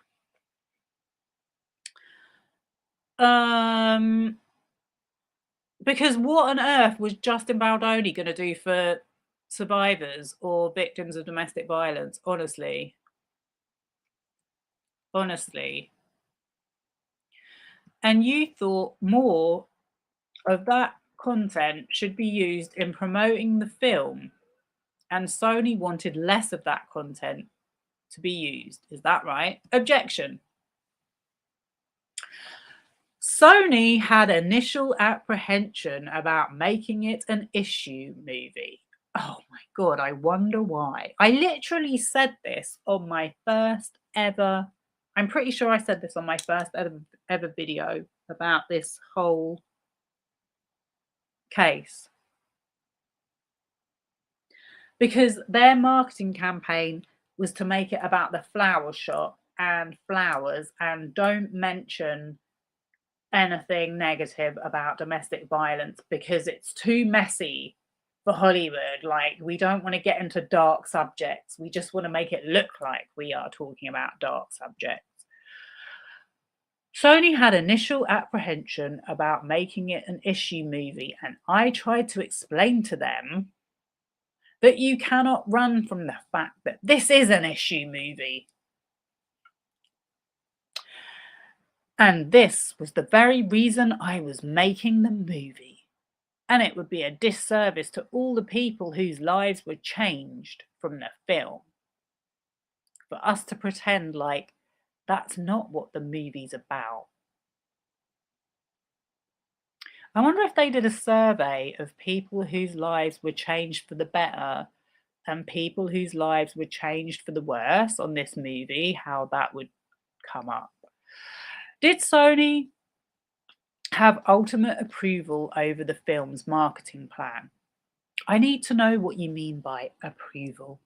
Because what on earth was Justin Baldoni going to do for survivors or victims of domestic violence? Honestly, honestly. And you thought more of that content should be used in promoting the film, and Sony wanted less of that content to be used. Is that right? Objection. Sony had initial apprehension about making it an issue movie. Oh my God, I wonder why. I literally said this on my first ever, I'm pretty sure I said this on my first ever video about this whole case. Because their marketing campaign was to make it about the flower shop and flowers, and don't mention anything negative about domestic violence because it's too messy for Hollywood. Like, we don't want to get into dark subjects. We just want to make it look like we are talking about dark subjects. Sony had initial apprehension about making it an issue movie, and I tried to explain to them that you cannot run from the fact that this is an issue movie. And this was the very reason I was making the movie. And it would be a disservice to all the people whose lives were changed from the film for us to pretend like that's not what the movie's about. I wonder if they did a survey of people whose lives were changed for the better and people whose lives were changed for the worse on this movie, how that would come up. Did Sony have ultimate approval over the film's marketing plan? I need to know what you mean by approval.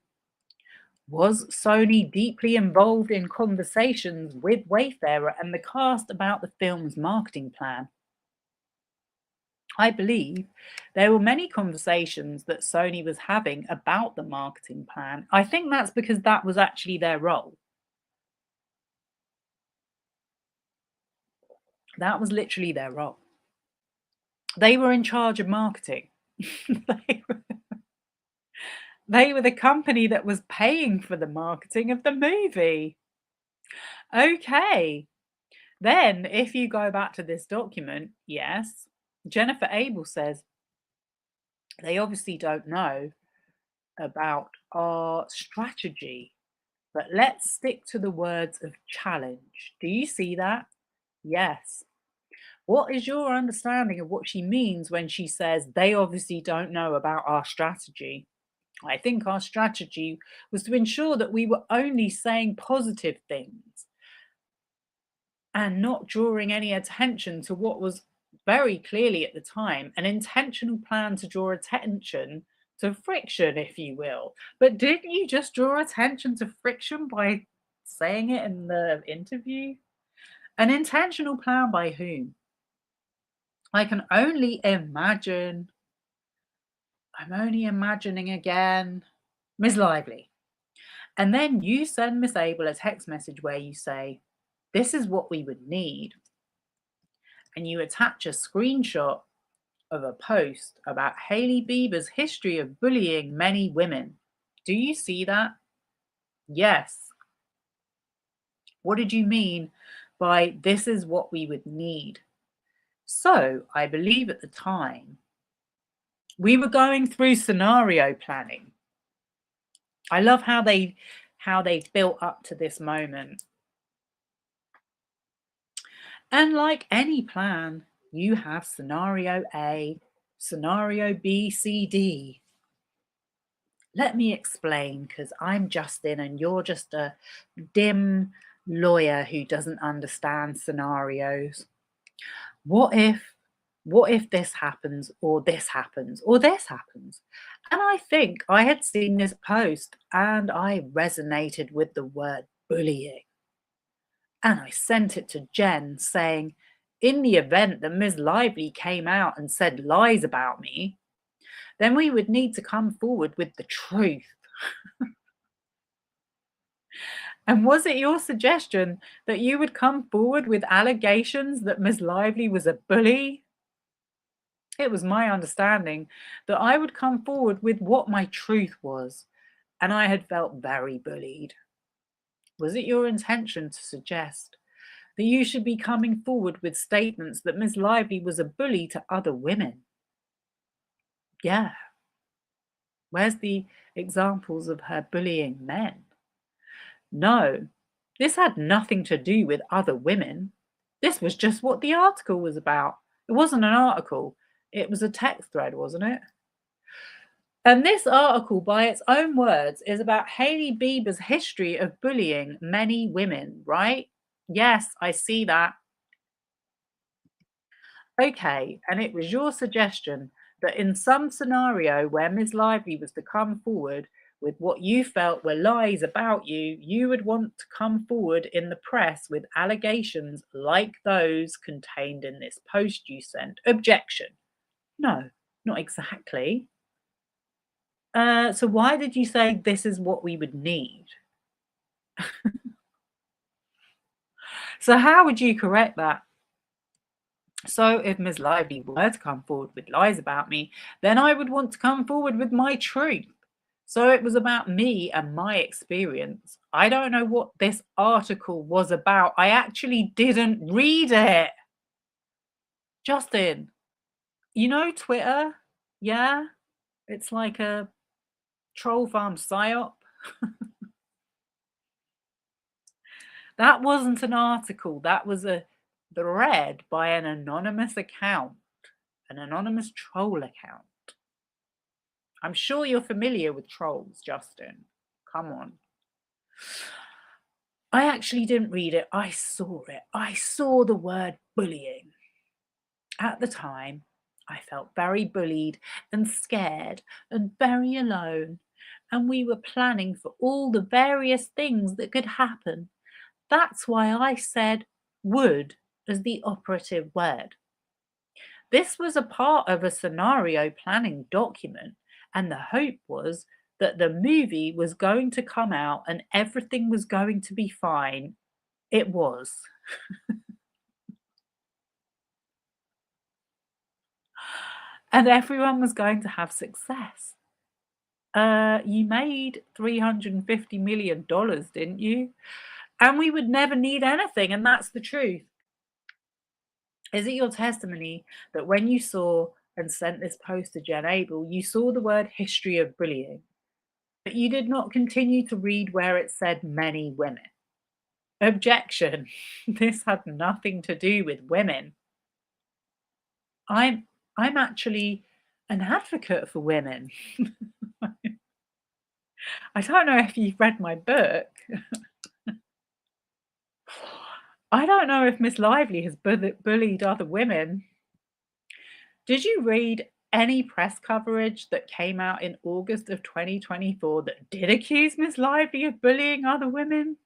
Was Sony deeply involved in conversations with Wayfarer and the cast about the film's marketing plan? I believe there were many conversations that Sony was having about the marketing plan. I think that's because that was actually their role. That was literally their role. They were in charge of marketing. They were the company that was paying for the marketing of the movie. Okay. Then, if you go back to this document, yes, Jennifer Abel says they obviously don't know about our strategy, but let's stick to the words of challenge. Do you see that? Yes. What is your understanding of what she means when she says they obviously don't know about our strategy? I think our strategy was to ensure that we were only saying positive things and not drawing any attention to what was very clearly at the time an intentional plan to draw attention to friction, if you will. But didn't you just draw attention to friction by saying it in the interview? An intentional plan by whom? I can only imagine. I'm only imagining again. Miss Lively. And then you send Miss Abel a text message where you say, this is what we would need. And you attach a screenshot of a post about Hailey Bieber's history of bullying many women. Do you see that? Yes. What did you mean by this is what we would need? So I believe at the time we were going through scenario planning. I love how they've built up to this moment. And like any plan, you have scenario A, scenario B, C, D. Let me explain, because I'm Justin and you're just a dim lawyer who doesn't understand scenarios. What if this happens, or this happens, or this happens? And I think I had seen this post and I resonated with the word bullying. And I sent it to Jen saying, in the event that Ms. Lively came out and said lies about me, then we would need to come forward with the truth. And was it your suggestion that you would come forward with allegations that Ms. Lively was a bully? It was my understanding that I would come forward with what my truth was, and I had felt very bullied. Was it your intention to suggest that you should be coming forward with statements that Miss Lively was a bully to other women? Yeah. Where's the examples of her bullying men? No, this had nothing to do with other women. This was just what the article was about. It wasn't an article, it was a text thread, wasn't it? And this article, by its own words, is about Hailey Bieber's history of bullying many women, right? Yes, I see that. Okay, and it was your suggestion that in some scenario where Ms. Lively was to come forward with what you felt were lies about you, you would want to come forward in the press with allegations like those contained in this post you sent. Objection. No, not exactly. So why did you say this is what we would need? So how would you correct that? So if Ms. Lively were to come forward with lies about me, then I would want to come forward with my truth. So it was about me and my experience. I don't know what this article was about. I actually didn't read it. Justin, you know Twitter? Yeah? It's like a troll farm psyop. That wasn't an article. That was a thread by an anonymous account, an anonymous troll account. I'm sure you're familiar with trolls, Justin. Come on. I actually didn't read it. I saw it. I saw the word bullying. At the time, I felt very bullied and scared and very alone. And we were planning for all the various things that could happen. That's why I said would as the operative word. This was a part of a scenario planning document, and the hope was that the movie was going to come out and everything was going to be fine. It was. And everyone was going to have success. You made $350 million, didn't you? And we would never need anything, and that's the truth. Is it your testimony that when you saw and sent this post to Jen Abel, you saw the word history of bullying, but you did not continue to read where it said many women? Objection. This had nothing to do with women. I'm actually an advocate for women. I don't know if you've read my book. I don't know if Miss Lively has bullied other women. Did you read any press coverage that came out in August of 2024 that did accuse Miss Lively of bullying other women?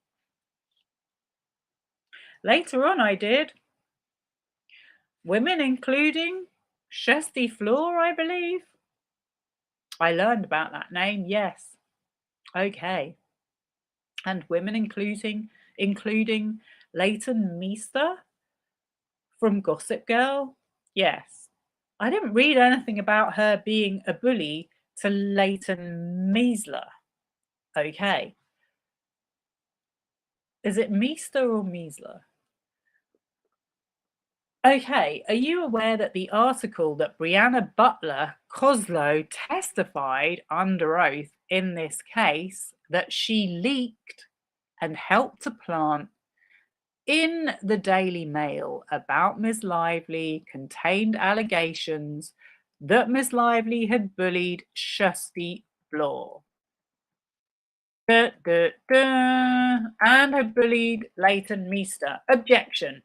Later on, I did. Women including Shesty Floor, I believe. I learned about that name, yes. Okay. And women including Leighton Meester from Gossip Girl? Yes. I didn't read anything about her being a bully to Leighton Meisler. Okay. Is it Meester or Meisler? Okay, are you aware that the article that Brianna Butler Coslow testified under oath in this case that she leaked and helped to plant in the Daily Mail about Miss Lively contained allegations that Miss Lively had bullied Shusty Floor. And had bullied Leighton Meester. Objection.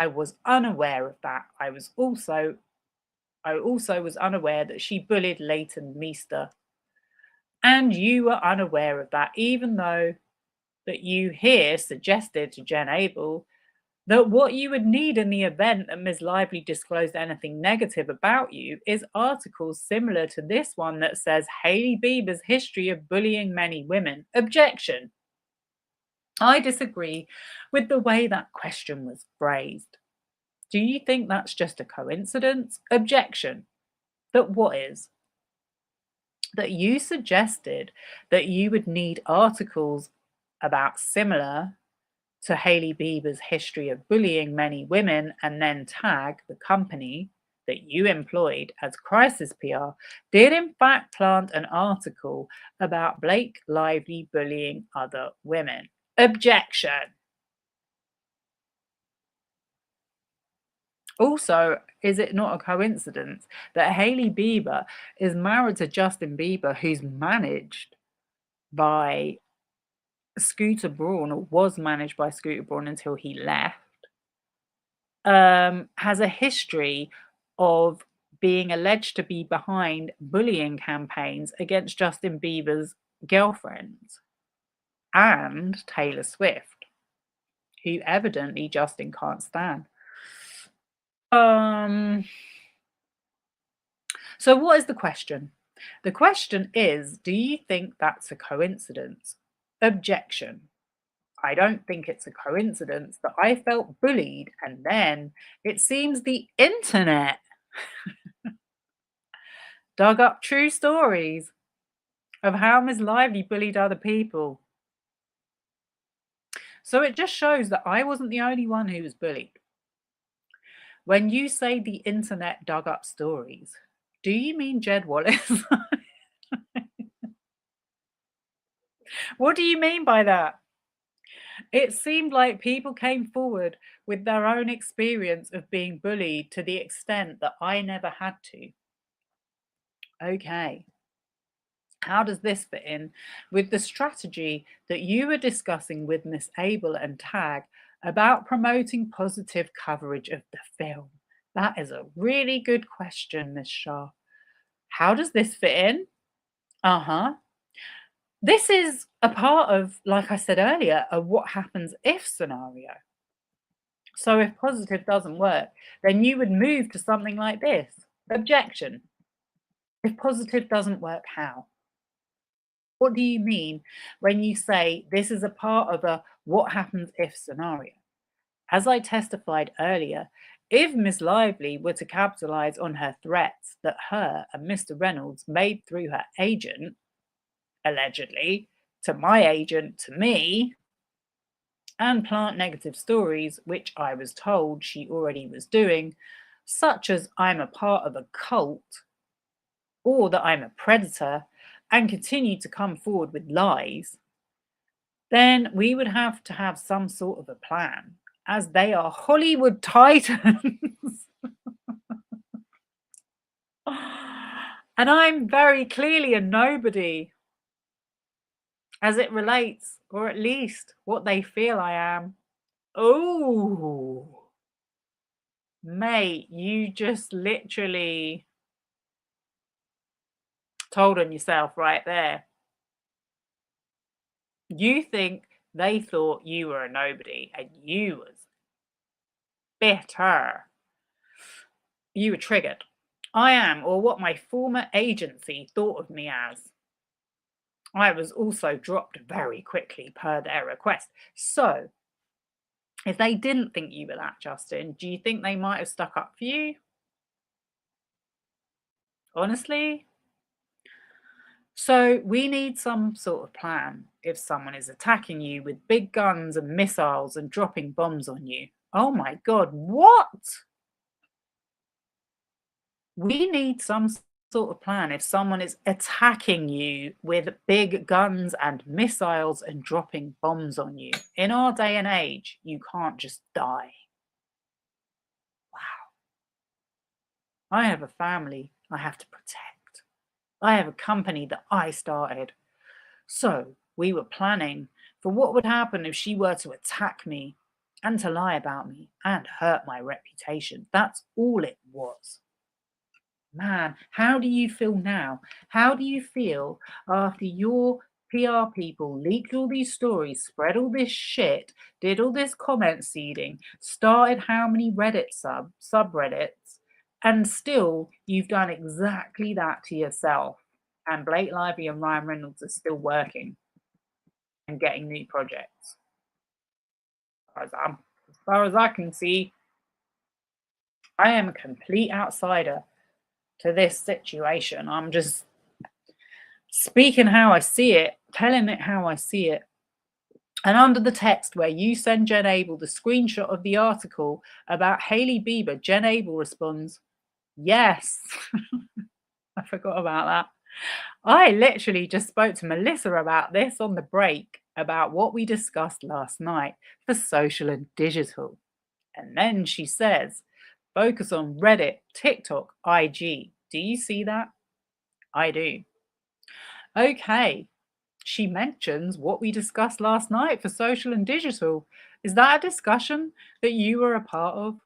I was unaware of that. I also was unaware that she bullied Leighton Meester. And you were unaware of that, even though that you here suggested to Jen Abel that what you would need in the event that Ms. Lively disclosed anything negative about you is articles similar to this one that says Hailey Bieber's history of bullying many women. Objection. I disagree with the way that question was phrased. Do you think that's just a coincidence? Objection. That what is? That you suggested that you would need articles about similar to Hailey Bieber's history of bullying many women and then tag the company that you employed as crisis PR did in fact plant an article about Blake Lively bullying other women. Objection. Also, is it not a coincidence that Hailey Bieber is married to Justin Bieber, who's managed by Scooter Braun, or was managed by Scooter Braun until he left, has a history of being alleged to be behind bullying campaigns against Justin Bieber's girlfriends and Taylor Swift, who evidently Justin can't stand. So what is the question? The question is, do you think that's a coincidence? Objection. I don't think it's a coincidence that I felt bullied, and then it seems the internet dug up true stories of how Ms. Lively bullied other people. So it just shows that I wasn't the only one who was bullied. When you say the internet dug up stories, do you mean Jed Wallace? What do you mean by that? It seemed like people came forward with their own experience of being bullied to the extent that I never had to. Okay. How does this fit in with the strategy that you were discussing with Miss Abel and Tag about promoting positive coverage of the film? That is a really good question, Miss Shah. How does this fit in? This is a part of, like I said earlier, a what happens if scenario. So if positive doesn't work, then you would move to something like this. Objection. If positive doesn't work, how? What do you mean when you say this is a part of a what happens if scenario? As I testified earlier, if Miss Lively were to capitalize on her threats that her and Mr. Reynolds made through her agent, allegedly, to my agent, to me, and plant negative stories, which I was told she already was doing, such as I'm a part of a cult, or that I'm a predator, and continue to come forward with lies, then we would have to have some sort of a plan, as they are Hollywood titans. And I'm very clearly a nobody as it relates, or at least what they feel I am. Oh, mate, you just literally told on yourself right there. You think they thought you were a nobody and you was bitter. You were triggered. I am, or what my former agency thought of me as. I was also dropped very quickly per their request. So, if they didn't think you were that, Justin, do you think they might have stuck up for you? Honestly? So, we need some sort of plan if someone is attacking you with big guns and missiles and dropping bombs on you. Oh my God, what? We need some sort of plan if someone is attacking you with big guns and missiles and dropping bombs on you. In our day and age, you can't just die. Wow. I have a family I have to protect. I have a company that I started. So we were planning for what would happen if she were to attack me and to lie about me and hurt my reputation. That's all it was. Man, how do you feel now? How do you feel after your PR people leaked all these stories, spread all this shit, did all this comment seeding, started how many Reddit subreddits, and still you've done exactly that to yourself? And Blake Lively and Ryan Reynolds are still working and getting new projects. As far as I can see, I am a complete outsider to this situation. I'm just speaking how I see it, telling it how I see it. And under the text where you send Jen Abel the screenshot of the article about Hailey Bieber, Jen Abel responds, yes. I forgot about that. I literally just spoke to Melissa about this on the break, about what we discussed last night for social and digital. And then she says, focus on Reddit, TikTok, IG. Do you see that? I do. Okay. She mentions what we discussed last night for social and digital. Is that a discussion that you were a part of?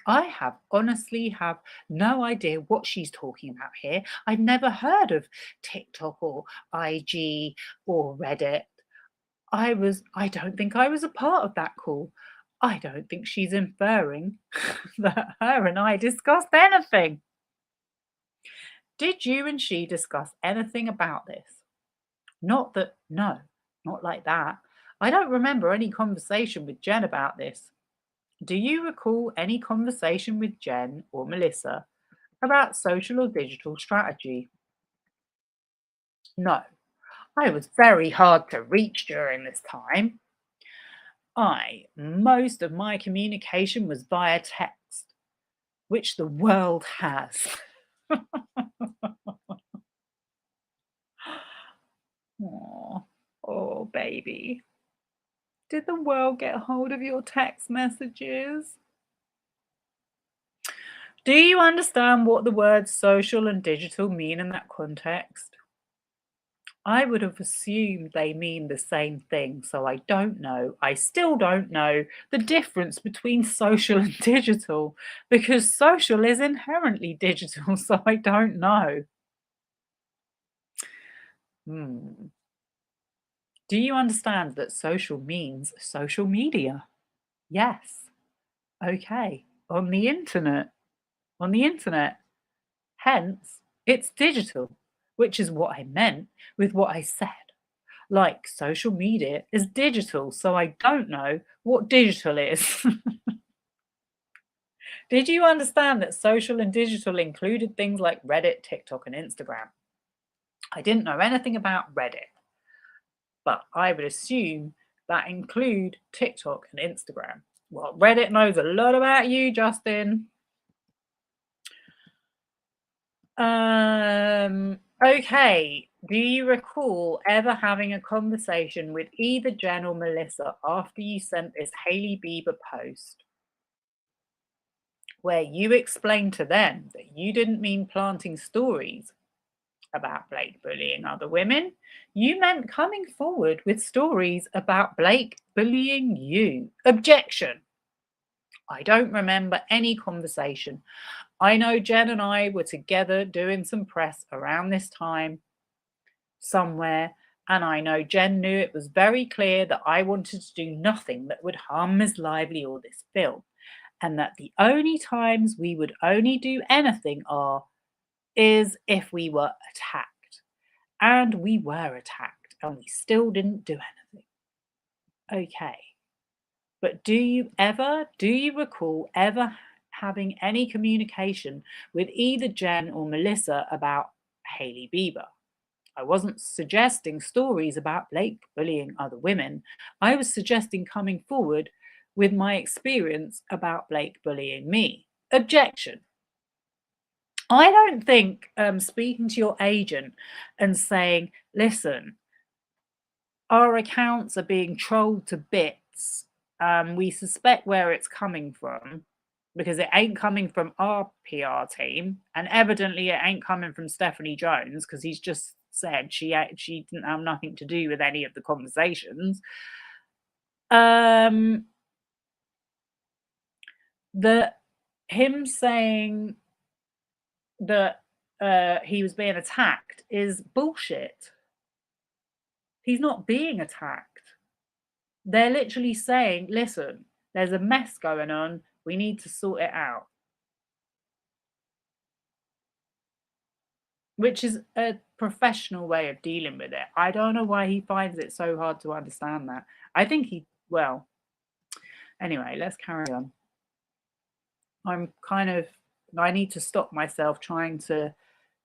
I honestly have no idea what she's talking about here. I've never heard of TikTok or IG or Reddit. I don't think I was a part of that call. I don't think she's inferring that her and I discussed anything. Did you and she discuss anything about this? No, not like that. I don't remember any conversation with Jen about this. Do you recall any conversation with Jen or Melissa about social or digital strategy? No, I was very hard to reach during this time. Most of my communication was via text, which the world has. Oh, baby. Did the world get hold of your text messages? Do you understand what the words social and digital mean in that context? I would have assumed they mean the same thing, so I don't know. I still don't know the difference between social and digital, because social is inherently digital, so I don't know. Do you understand that social means social media? Yes. Okay. On the internet. On the internet. Hence, it's digital, which is what I meant with what I said. Like, social media is digital, so I don't know what digital is. Did you understand that social and digital included things like Reddit, TikTok, and Instagram? I didn't know anything about Reddit, but I would assume that include TikTok and Instagram. Well, Reddit knows a lot about you, Justin. Okay. Do you recall ever having a conversation with either Jen or Melissa after you sent this Hailey Bieber post where you explained to them that you didn't mean planting stories about Blake bullying other women? You meant coming forward with stories about Blake bullying you. Objection. I don't remember any conversation. I know Jen and I were together doing some press around this time somewhere, and I know Jen knew it was very clear that I wanted to do nothing that would harm Ms. Lively or this film, and that the only times we would only do anything is if we were attacked. And we were attacked, and we still didn't do anything. Okay. But do you recall ever having any communication with either Jen or Melissa about Hailey Bieber? I wasn't suggesting stories about Blake bullying other women. I was suggesting coming forward with my experience about Blake bullying me. Objection. I don't think speaking to your agent and saying, listen, our accounts are being trolled to bits. We suspect where it's coming from, because it ain't coming from our PR team, and evidently it ain't coming from Stephanie Jones, because he's just said she didn't have nothing to do with any of the conversations. Him saying that he was being attacked is bullshit. He's not being attacked. They're literally saying, listen, there's a mess going on. We need to sort it out. Which is a professional way of dealing with it. I don't know why he finds it so hard to understand that. I think anyway, let's carry on. I need to stop myself trying to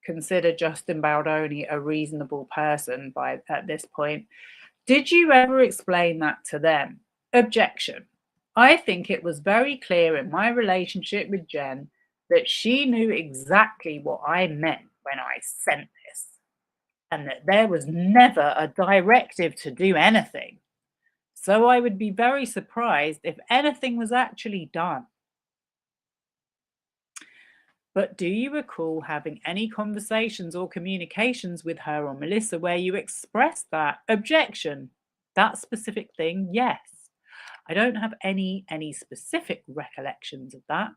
consider Justin Baldoni a reasonable person at this point. Did you ever explain that to them? Objection. I think it was very clear in my relationship with Jen that she knew exactly what I meant when I sent this, and that there was never a directive to do anything. So I would be very surprised if anything was actually done. But do you recall having any conversations or communications with her or Melissa where you expressed that? Objection. That specific thing, yes. I don't have any specific recollections of that.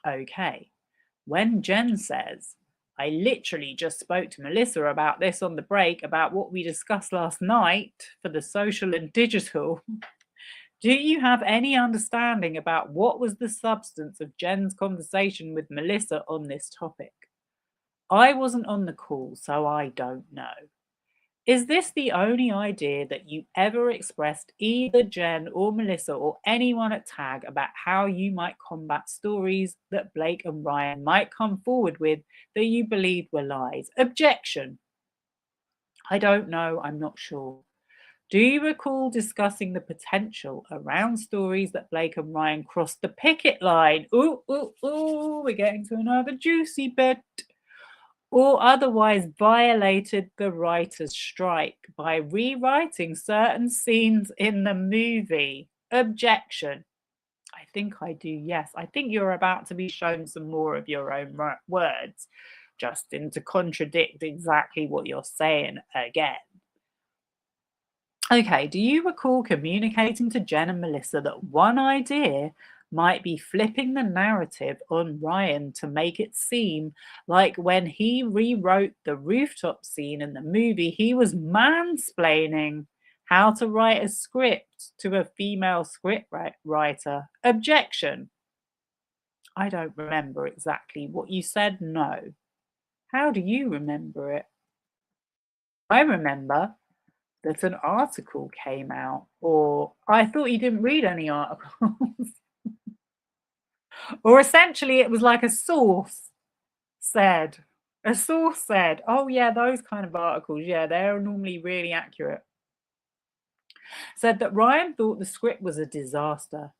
Okay. When Jen says, I literally just spoke to Melissa about this on the break, about what we discussed last night for the social and digital, do you have any understanding about what was the substance of Jen's conversation with Melissa on this topic? I wasn't on the call, so I don't know. Is this the only idea that you ever expressed, either Jen or Melissa or anyone at TAG, about how you might combat stories that Blake and Ryan might come forward with that you believed were lies? Objection. I don't know, I'm not sure. Do you recall discussing the potential around stories that Blake and Ryan crossed the picket line? Ooh, ooh, ooh, we're getting to another juicy bit. Or otherwise violated the writer's strike by rewriting certain scenes in the movie? Objection. I think I do, yes. I think you're about to be shown some more of your own words, Justin, to contradict exactly what you're saying again. Okay, do you recall communicating to Jen and Melissa that one idea might be flipping the narrative on Ryan to make it seem like when he rewrote the rooftop scene in the movie, he was mansplaining how to write a script to a female script writer? Objection. I don't remember exactly what you said, no. How do you remember it? I remember that an article came out, or I thought you didn't read any articles. Or essentially it was like a source said, oh yeah, those kind of articles, yeah, they're normally really accurate. Said that Ryan thought the script was a disaster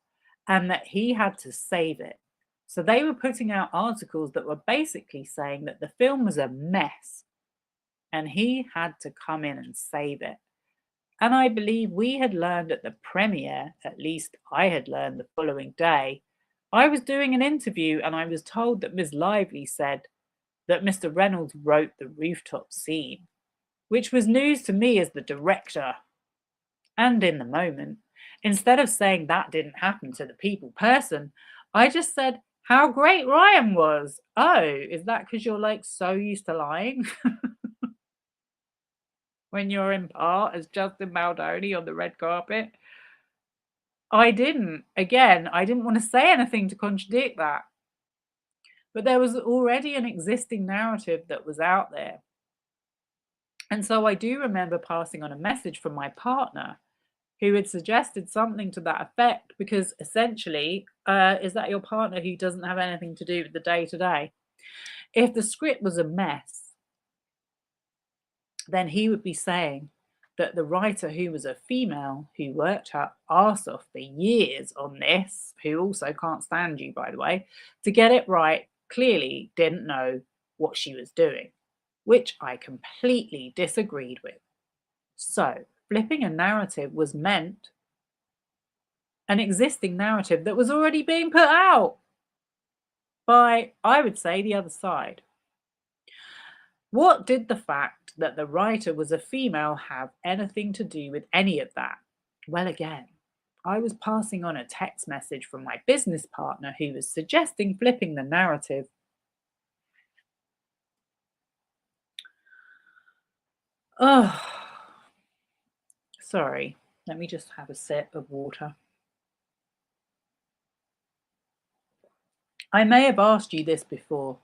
and that he had to save it. So they were putting out articles that were basically saying that the film was a mess and he had to come in and save it. And I believe we had learned at the premiere, at least I had learned the following day, I was doing an interview and I was told that Ms. Lively said that Mr. Reynolds wrote the rooftop scene, which was news to me as the director. And in the moment, instead of saying that didn't happen to the people person, I just said how great Ryan was. Oh, is that because you're like so used to lying? When you're in part as Justin Baldoni on the red carpet? I didn't. Again, I didn't want to say anything to contradict that. But there was already an existing narrative that was out there. And so I do remember passing on a message from my partner who had suggested something to that effect, because essentially, is that your partner who doesn't have anything to do with the day-to-day? If the script was a mess, then he would be saying that the writer, who was a female who worked her arse off for years on this, who also can't stand you, by the way, to get it right, clearly didn't know what she was doing, which I completely disagreed with. So flipping a narrative was meant an existing narrative that was already being put out by, I would say, the other side. What did the fact that the writer was a female have anything to do with any of that? Well, again, I was passing on a text message from my business partner who was suggesting flipping the narrative. Oh, sorry. Let me just have a sip of water. I may have asked you this before,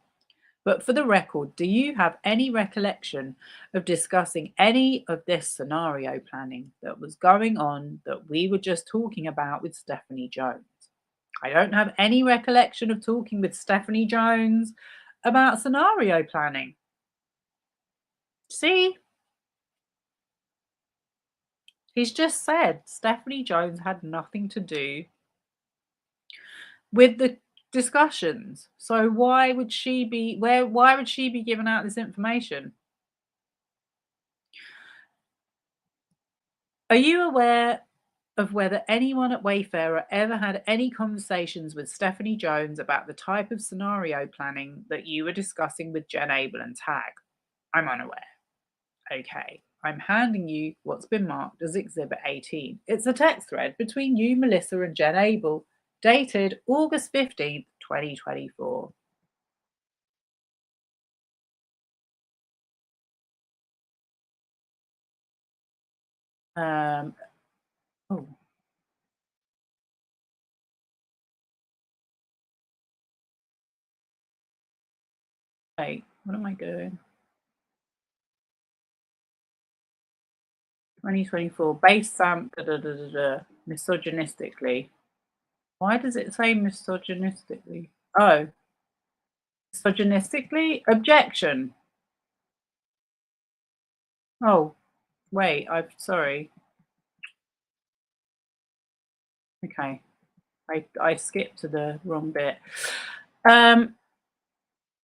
but for the record, do you have any recollection of discussing any of this scenario planning that was going on that we were just talking about with Stephanie Jones? I don't have any recollection of talking with Stephanie Jones about scenario planning. See? He's just said Stephanie Jones had nothing to do with the discussions. So why would she be why would she be giving out this information? Are you aware of whether anyone at Wayfarer ever had any conversations with Stephanie Jones about the type of scenario planning that you were discussing with Jen Abel and Tag? I'm unaware. Okay, I'm handing you what's been marked as Exhibit 18. It's a text thread between you, Melissa, and Jen Abel, dated August 15th, 2024. Oh. Wait, what am I doing? 2024, base stamp, misogynistically. Why does it say misogynistically? Oh, misogynistically? Objection. Oh, wait, I'm sorry. Okay, I skipped to the wrong bit.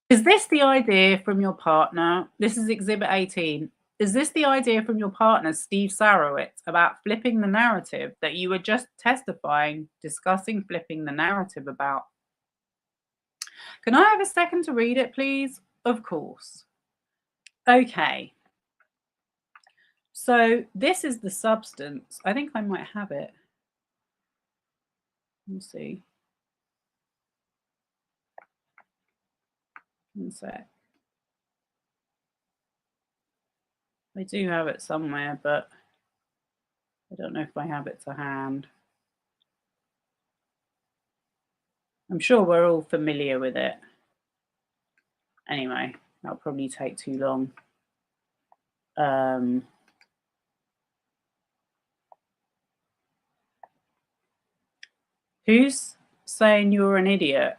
Is this the idea from your partner? This is Exhibit 18. Is this the idea from your partner, Steve Sarowitz, about flipping the narrative that you were just discussing flipping the narrative about? Can I have a second to read it, please? Of course. Okay. So this is the substance. I think I might have it. Let me see. One sec. I do have it somewhere, but I don't know if I have it to hand. I'm sure we're all familiar with it. Anyway, that'll probably take too long. Who's saying you're an idiot?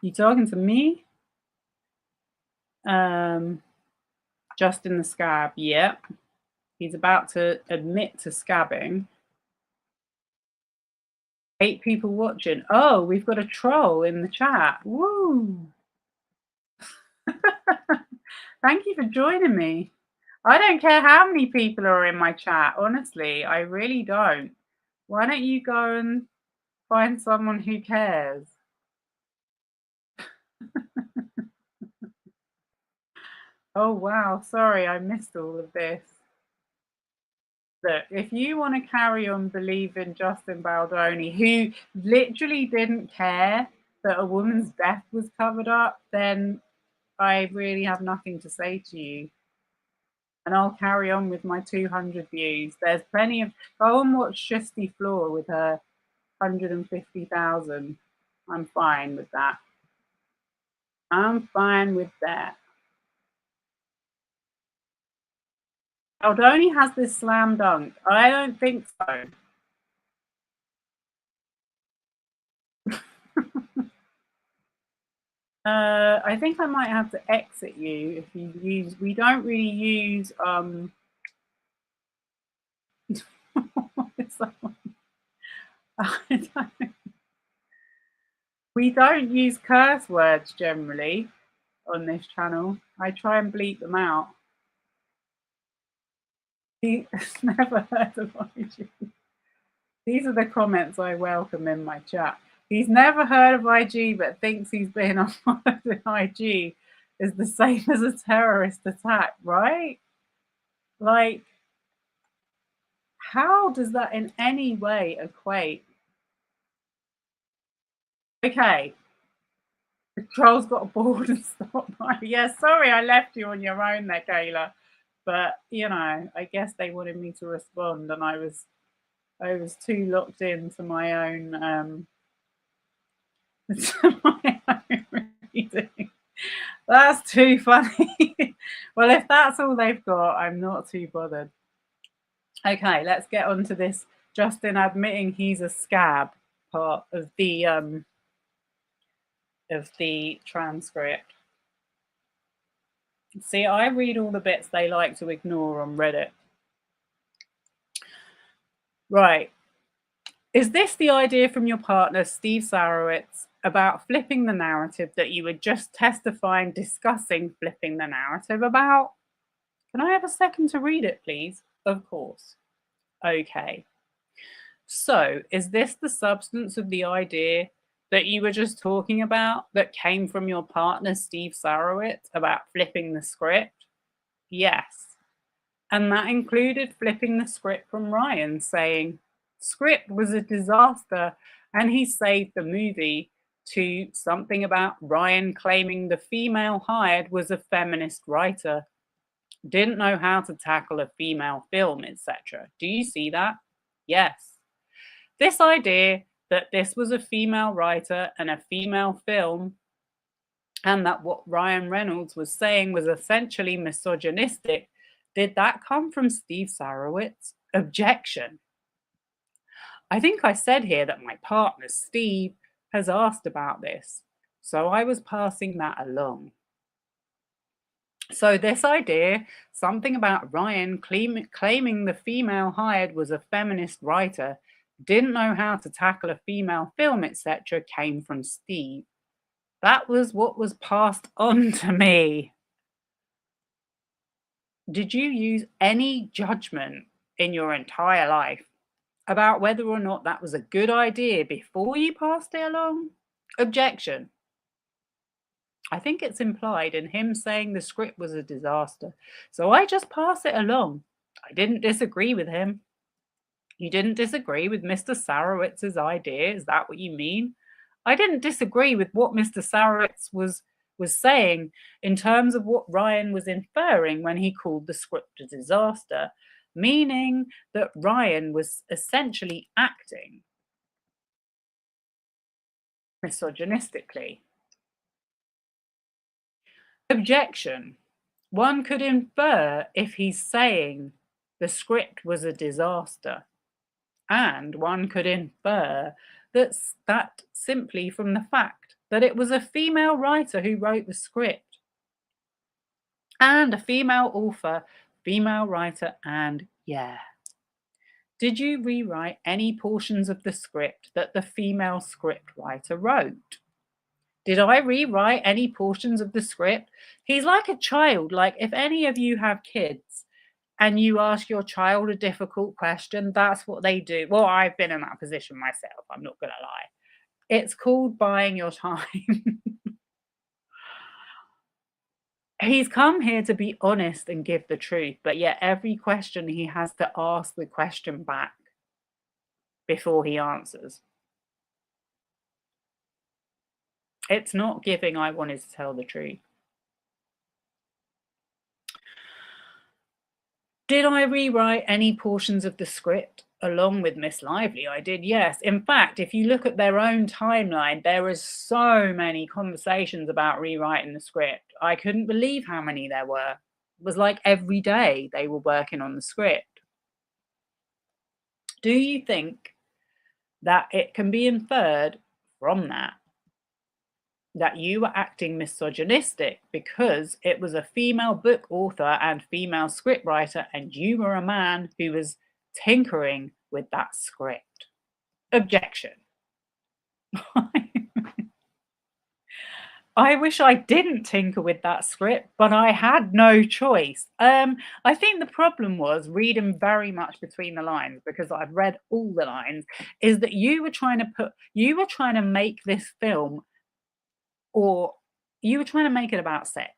You talking to me? Justin the Scab, yep. He's about to admit to scabbing. 8 people watching. Oh, we've got a troll in the chat. Woo! Thank you for joining me. I don't care how many people are in my chat, honestly. I really don't. Why don't you go and find someone who cares? Oh, wow. Sorry, I missed all of this. Look, if you want to carry on believing Justin Baldoni, who literally didn't care that a woman's death was covered up, then I really have nothing to say to you. And I'll carry on with my 200 views. There's plenty of... Go and watch Shusty Floor with her 150,000. I'm fine with that. I'm fine with that. Baldoni has this slam dunk. I don't think so. I think I might have to exit you if you use... We don't really use... We don't use curse words generally on this channel. I try and bleep them out. He's never heard of IG. These are the comments I welcome in my chat. He's never heard of IG but thinks he's been on IG is the same as a terrorist attack, right? Like, how does that in any way equate? Okay. The troll's got bored and stopped by. Yeah, sorry I left you on your own there, Kayla. But, you know, I guess they wanted me to respond and I was too locked into my own reading. That's too funny. Well, if that's all they've got, I'm not too bothered. Okay, let's get on to this Justin admitting he's a scab part of the transcript. See, I read all the bits they like to ignore on Reddit. Right. Is this the idea from your partner, Steve Sarowitz, about flipping the narrative that you were just testifying, discussing flipping the narrative about? Can I have a second to read it, please? Of course. Okay. So, is this the substance of the idea that you were just talking about that came from your partner, Steve Sarowitz, about flipping the script? Yes. And that included flipping the script from Ryan, saying, script was a disaster, and he saved the movie, to something about Ryan claiming the female hired was a feminist writer, didn't know how to tackle a female film, etc. Do you see that? Yes. This idea that this was a female writer and a female film, and that what Ryan Reynolds was saying was essentially misogynistic, did that come from Steve Sarowitz? Objection. I think I said here that my partner, Steve, has asked about this, so I was passing that along. So this idea, something about Ryan claiming the female hired was a feminist writer, didn't know how to tackle a female film, etc., came from Steve. That was what was passed on to me. Did you use any judgment in your entire life about whether or not that was a good idea before you passed it along? Objection. I think it's implied in him saying the script was a disaster, so I just pass it along. I didn't disagree with him. You didn't disagree with Mr. Sarowitz's idea? Is that what you mean? I didn't disagree with what Mr. Sarowitz was saying in terms of what Ryan was inferring when he called the script a disaster, meaning that Ryan was essentially acting misogynistically. Objection. One could infer if he's saying the script was a disaster, and one could infer that simply from the fact that it was a female writer who wrote the script, and a female author, female writer, and yeah. Did you rewrite any portions of the script that the female script writer wrote? Did I rewrite any portions of the script? He's like a child. Like, if any of you have kids and you ask your child a difficult question, that's what they do. Well, I've been in that position myself, I'm not going to lie. It's called buying your time. He's come here to be honest and give the truth, but yet every question he has to ask the question back before he answers. It's not giving I wanted to tell the truth. Did I rewrite any portions of the script along with Miss Lively? I did, yes. In fact, if you look at their own timeline, there is so many conversations about rewriting the script. I couldn't believe how many there were. It was like every day they were working on the script. Do you think that it can be inferred from that you were acting misogynistic because it was a female book author and female scriptwriter, and you were a man who was tinkering with that script? Objection. I wish I didn't tinker with that script, but I had no choice. I think the problem was reading very much between the lines, because I've read all the lines, is that you were trying to make this film, or you were trying to make it about sex.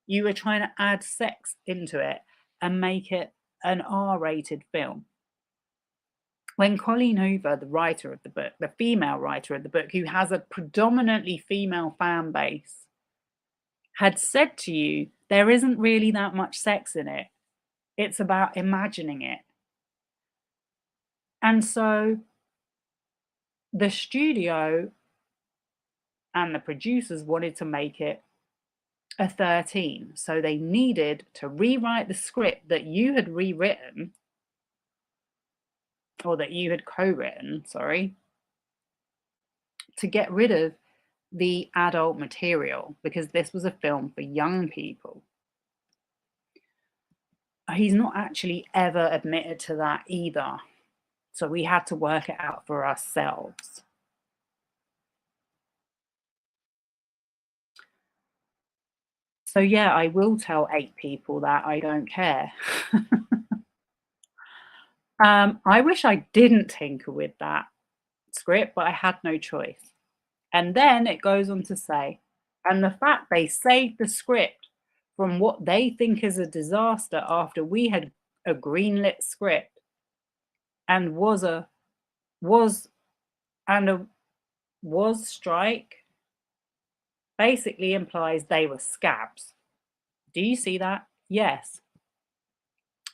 You were trying to add sex into it and make it an R-rated film. When Colleen Hoover, the writer of the book, the female writer of the book, who has a predominantly female fan base, had said to you, there isn't really that much sex in it. It's about imagining it. And so the studio and the producers wanted to make it a 13. So they needed to rewrite the script that you had rewritten, or that you had co-written, sorry, to get rid of the adult material, because this was a film for young people. He's not actually ever admitted to that either. So we had to work it out for ourselves. So yeah, I will tell 8 people that. I don't care. I wish I didn't tinker with that script, but I had no choice. And then it goes on to say, and the fact they saved the script from what they think is a disaster after we had a greenlit script and was strike basically implies they were scabs. Do you see that? Yes.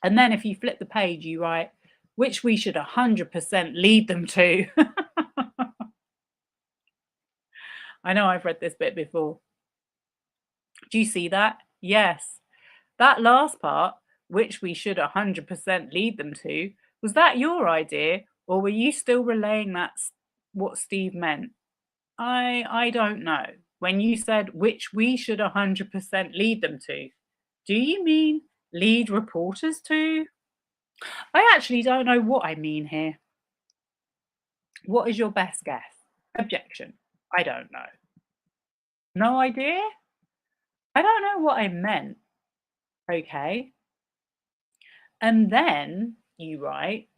And then if you flip the page, you write, which we should 100% lead them to. I know I've read this bit before. Do you see that? Yes. That last part, which we should 100% lead them to, was that your idea, or were you still relaying that's what Steve meant? I don't know. When you said which we should 100% lead them to, do you mean lead reporters to? I actually don't know what I mean here. What is your best guess? Objection. I don't know. No idea? I don't know what I meant. Okay. And then you write,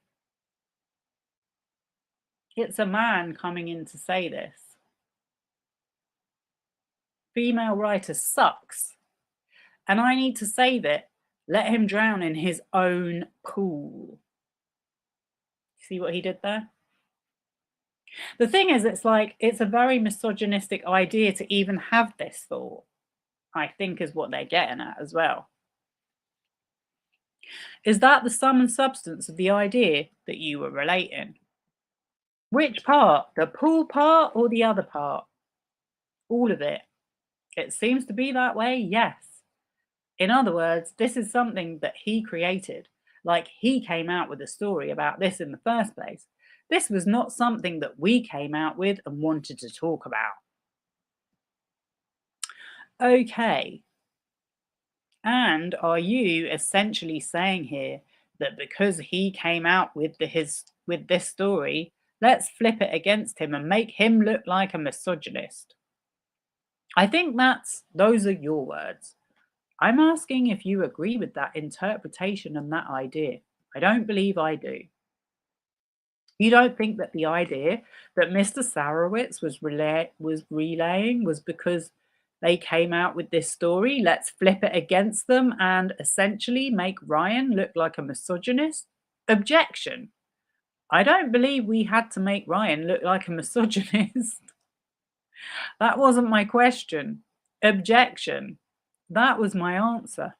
it's a man coming in to say this. Female writer sucks. And I need to save it. Let him drown in his own pool. See what he did there? The thing is, it's a very misogynistic idea to even have this thought, I think is what they're getting at as well. Is that the sum and substance of the idea that you were relating? Which part? The pool part or the other part? All of it. It seems to be that way, yes. In other words, this is something that he created. Like he came out with a story about this in the first place. This was not something that we came out with and wanted to talk about. Okay. And are you essentially saying here that because he came out with this story, let's flip it against him and make him look like a misogynist? I think those are your words. I'm asking if you agree with that interpretation and that idea. I don't believe I do. You don't think that the idea that Mr. Sarowitz was relaying was because they came out with this story, let's flip it against them and essentially make Ryan look like a misogynist? Objection. I don't believe we had to make Ryan look like a misogynist. That wasn't my question. Objection. That was my answer.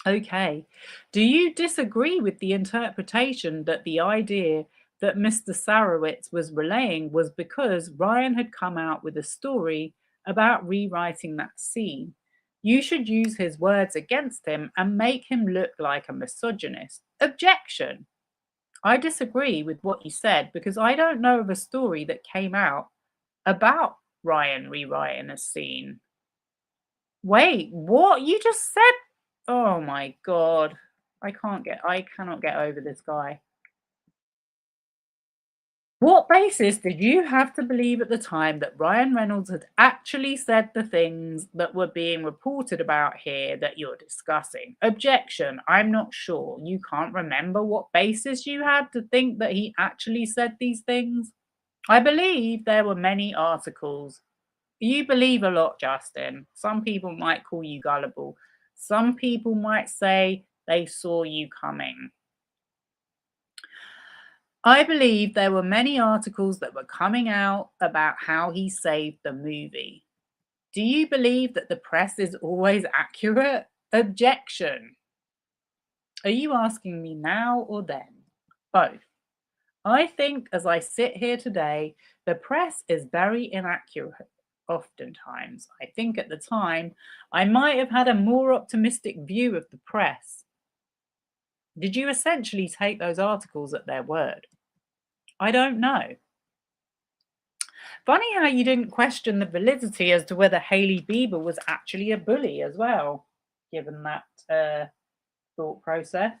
Okay. Do you disagree with the interpretation that the idea that Mr. Sarowitz was relaying was because Ryan had come out with a story about rewriting that scene? You should use his words against him and make him look like a misogynist. Objection. I disagree with what you said because I don't know of a story that came out about Ryan rewriting a scene. Wait, what? You just said, oh my God. I cannot get over this guy. What basis did you have to believe at the time that Ryan Reynolds had actually said the things that were being reported about here that you're discussing? Objection. I'm not sure. You can't remember what basis you had to think that he actually said these things? I believe there were many articles. You believe a lot, Justin. Some people might call you gullible. Some people might say they saw you coming. I believe there were many articles that were coming out about how he saved the movie. Do you believe that the press is always accurate? Objection. Are you asking me now or then? Both. I think as I sit here today, the press is very inaccurate. Oftentimes, I think at the time, I might have had a more optimistic view of the press. Did you essentially take those articles at their word? I don't know. Funny how you didn't question the validity as to whether Hailey Bieber was actually a bully as well, given that thought process.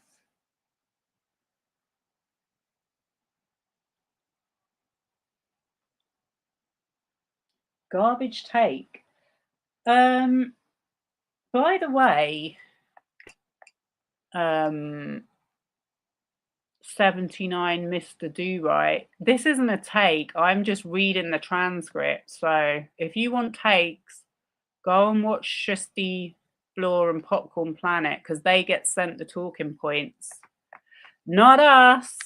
Garbage take. By the way, 79 Mr. Do Right. This isn't a take. I'm just reading the transcript. So if you want takes, go and watch Shusty, Floor, and Popcorn Planet because they get sent the talking points. Not us.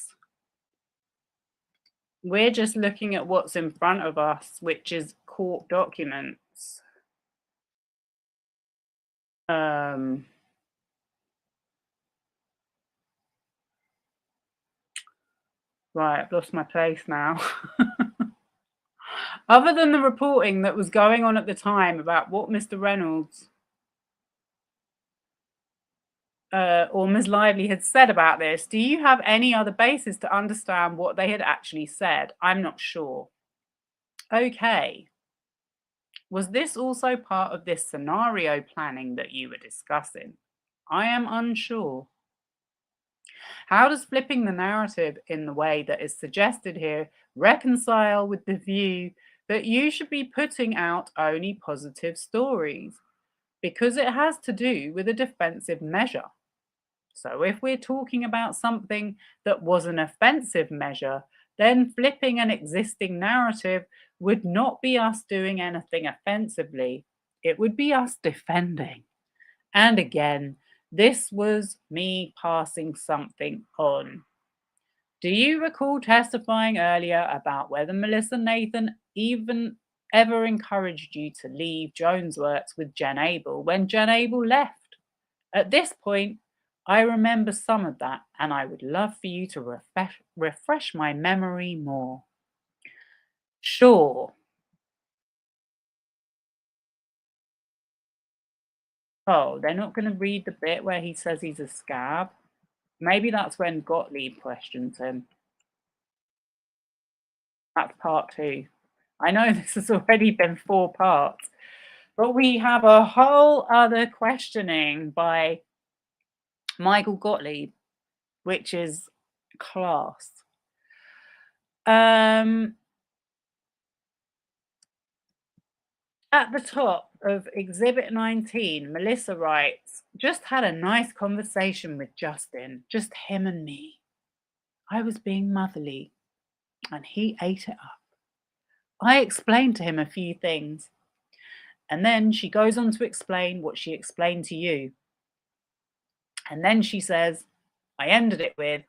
We're just looking at what's in front of us, which is court documents. Right, I've lost my place now. Other than the reporting that was going on at the time about what Mr. Reynolds or Ms. Lively had said about this, do you have any other basis to understand what they had actually said? I'm not sure. Okay. Was this also part of this scenario planning that you were discussing? I am unsure. How does flipping the narrative in the way that is suggested here reconcile with the view that you should be putting out only positive stories? Because it has to do with a defensive measure. So if we're talking about something that was an offensive measure, then flipping an existing narrative would not be us doing anything offensively. It would be us defending. And again, this was me passing something on. Do you recall testifying earlier about whether Melissa Nathan even ever encouraged you to leave Jones Works with Jen Abel when Jen Abel left? At this point, I remember some of that, and I would love for you to refresh my memory more. Sure. Oh, they're not going to read the bit where he says he's a scab? Maybe that's when Gottlieb questions him. That's part 2. I know this has already been 4 parts, but we have a whole other questioning by Michael Gottlieb, which is class. At the top of Exhibit 19, Melissa writes, just had a nice conversation with Justin, just him and me. I was being motherly, and he ate it up. I explained to him a few things, and then she goes on to explain what she explained to you. And then she says, I ended it with,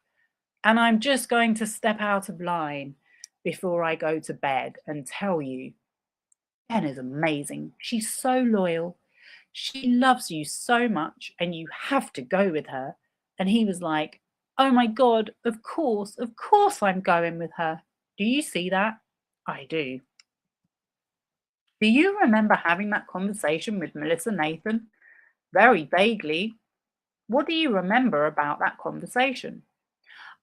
and I'm just going to step out of line before I go to bed and tell you, Jen is amazing. She's so loyal. She loves you so much, and you have to go with her. And he was like, oh my God, of course I'm going with her. Do you see that? I do. Do you remember having that conversation with Melissa Nathan? Very vaguely. What do you remember about that conversation?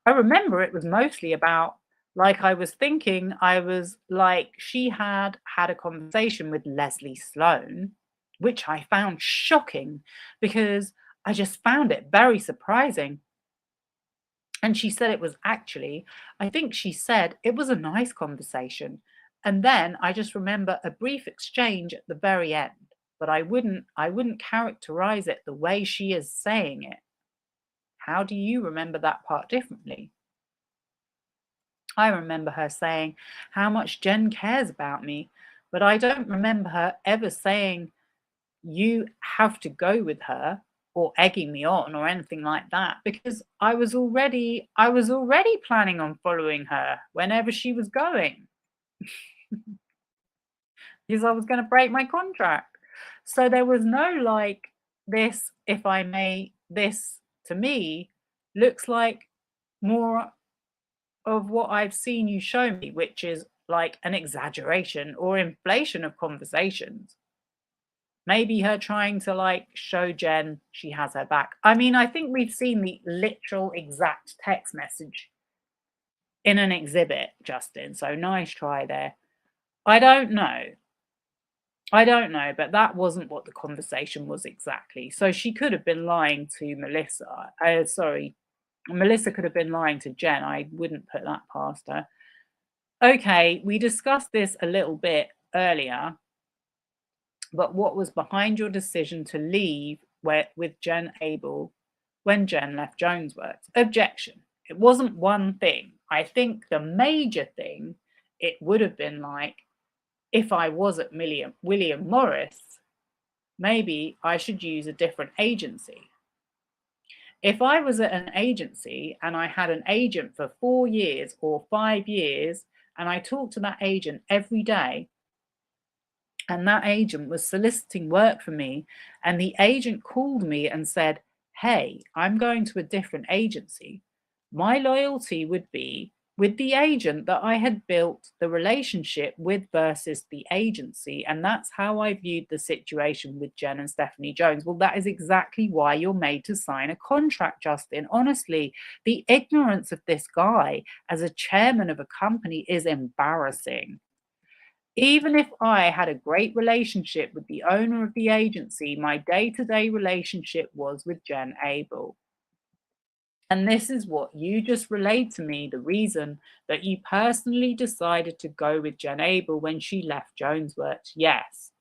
I remember it was mostly about, like I was thinking, I was like, she had had a conversation with Leslie Sloan, which I found shocking because I just found it very surprising. And she said it was actually, I think she said it was a nice conversation. And then I just remember a brief exchange at the very end, but I wouldn't characterize it the way she is saying it. How do you remember that part differently? I remember her saying how much Jen cares about me, but I don't remember her ever saying you have to go with her or egging me on or anything like that, because I was already planning on following her whenever she was going because I was going to break my contract. So there was no like this, if I may, this to me looks like more of what I've seen you show me, which is like an exaggeration or inflation of conversations. Maybe her trying to like show Jen she has her back. I mean, I think we've seen the literal exact text message in an exhibit, Justin. So nice try there. I don't know, but that wasn't what the conversation was exactly. So she could have been lying to Melissa. Melissa could have been lying to Jen. I wouldn't put that past her. Okay, we discussed this a little bit earlier, but what was behind your decision to leave with Jen Abel when Jen left Jonesworks? Objection. It wasn't one thing. I think the major thing, it would have been like, if I was at William Morris, maybe I should use a different agency. If I was at an agency and I had an agent for 4 years or 5 years, and I talked to that agent every day, and that agent was soliciting work for me, and the agent called me and said, hey, I'm going to a different agency, my loyalty would be with the agent that I had built the relationship with versus the agency. And that's how I viewed the situation with Jen and Stephanie Jones. Well, that is exactly why you're made to sign a contract, Justin. Honestly, the ignorance of this guy as a chairman of a company is embarrassing. Even if I had a great relationship with the owner of the agency, my day-to-day relationship was with Jen Abel. And this is what you just relayed to me, the reason that you personally decided to go with Jen Abel when she left Jonesworks. Yes.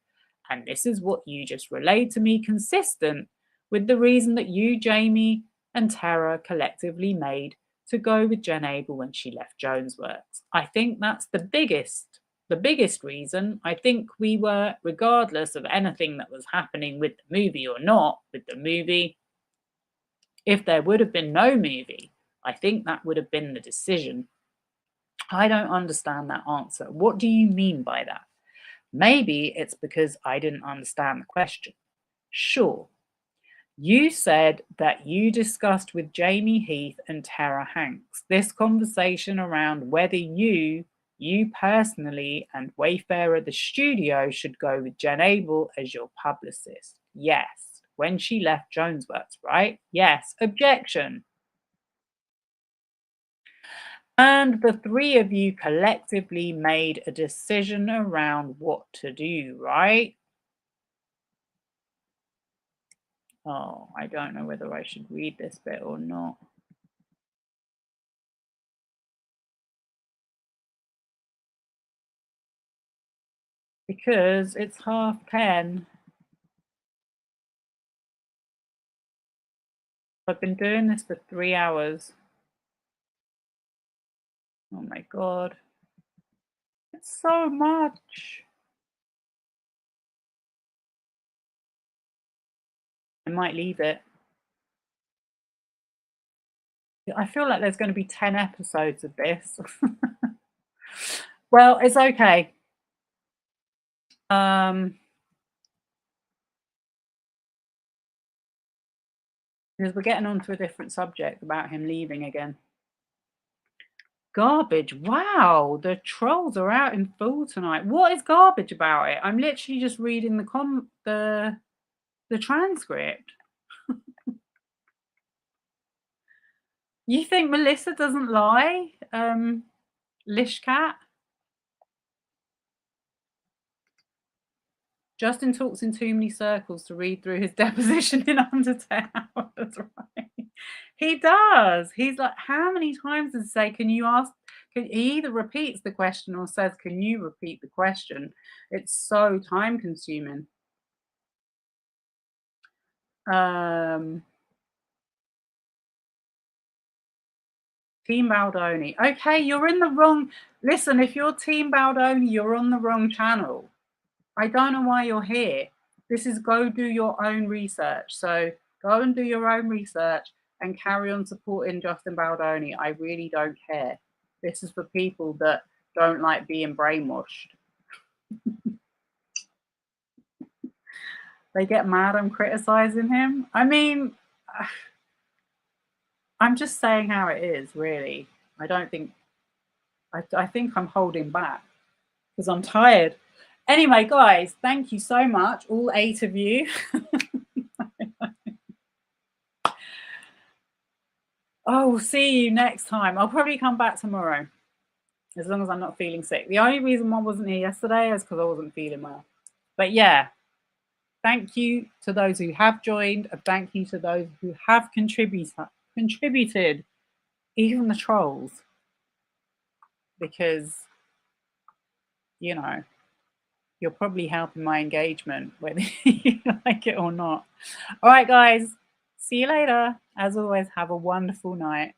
And this is what you just relayed to me, consistent with the reason that you, Jamie, and Tara collectively made to go with Jen Abel when she left Jonesworks. I think that's the biggest reason. I think we were, regardless of anything that was happening with the movie or not with the movie, if there would have been no movie, I think that would have been the decision. I don't understand that answer. What do you mean by that? Maybe it's because I didn't understand the question. Sure. You said that you discussed with Jamie Heath and Tara Hanks this conversation around whether you personally and Wayfarer the studio should go with Jen Abel as your publicist. Yes. When she left Jonesworks, right? Yes. Objection. And the three of you collectively made a decision around what to do, right? Oh, I don't know whether I should read this bit or not. Because it's 10:30. I've been doing this for 3 hours. Oh my God. It's so much. I might leave it. I feel like there's going to be 10 episodes of this. Well, it's okay. Because we're getting on to a different subject about him leaving again. Garbage. Wow, the trolls are out in full tonight. What is garbage about it? I'm literally just reading the transcript. You think Melissa doesn't lie? Lishcat? Justin talks in too many circles to read through his deposition in under 10 hours, right? He does. He's like, how many times does he say, can you ask? He either repeats the question or says, can you repeat the question? It's so time consuming. Team Baldoni. Okay, you're in the wrong. Listen, if you're Team Baldoni, you're on the wrong channel. I don't know why you're here. This is go do your own research. So go and do your own research and carry on supporting Justin Baldoni. I really don't care. This is for people that don't like being brainwashed. They get mad I'm criticizing him. I mean, I'm just saying how it is, really. I don't think, I think I'm holding back because I'm tired. Anyway, guys, thank you so much, all 8 of you. Oh, we'll see you next time. I'll probably come back tomorrow, as long as I'm not feeling sick. The only reason I wasn't here yesterday is because I wasn't feeling well. But yeah, thank you to those who have joined, and thank you to those who have contributed, even the trolls, because, you know, you're probably helping my engagement, whether you like it or not. All right, guys, see you later. As always, have a wonderful night.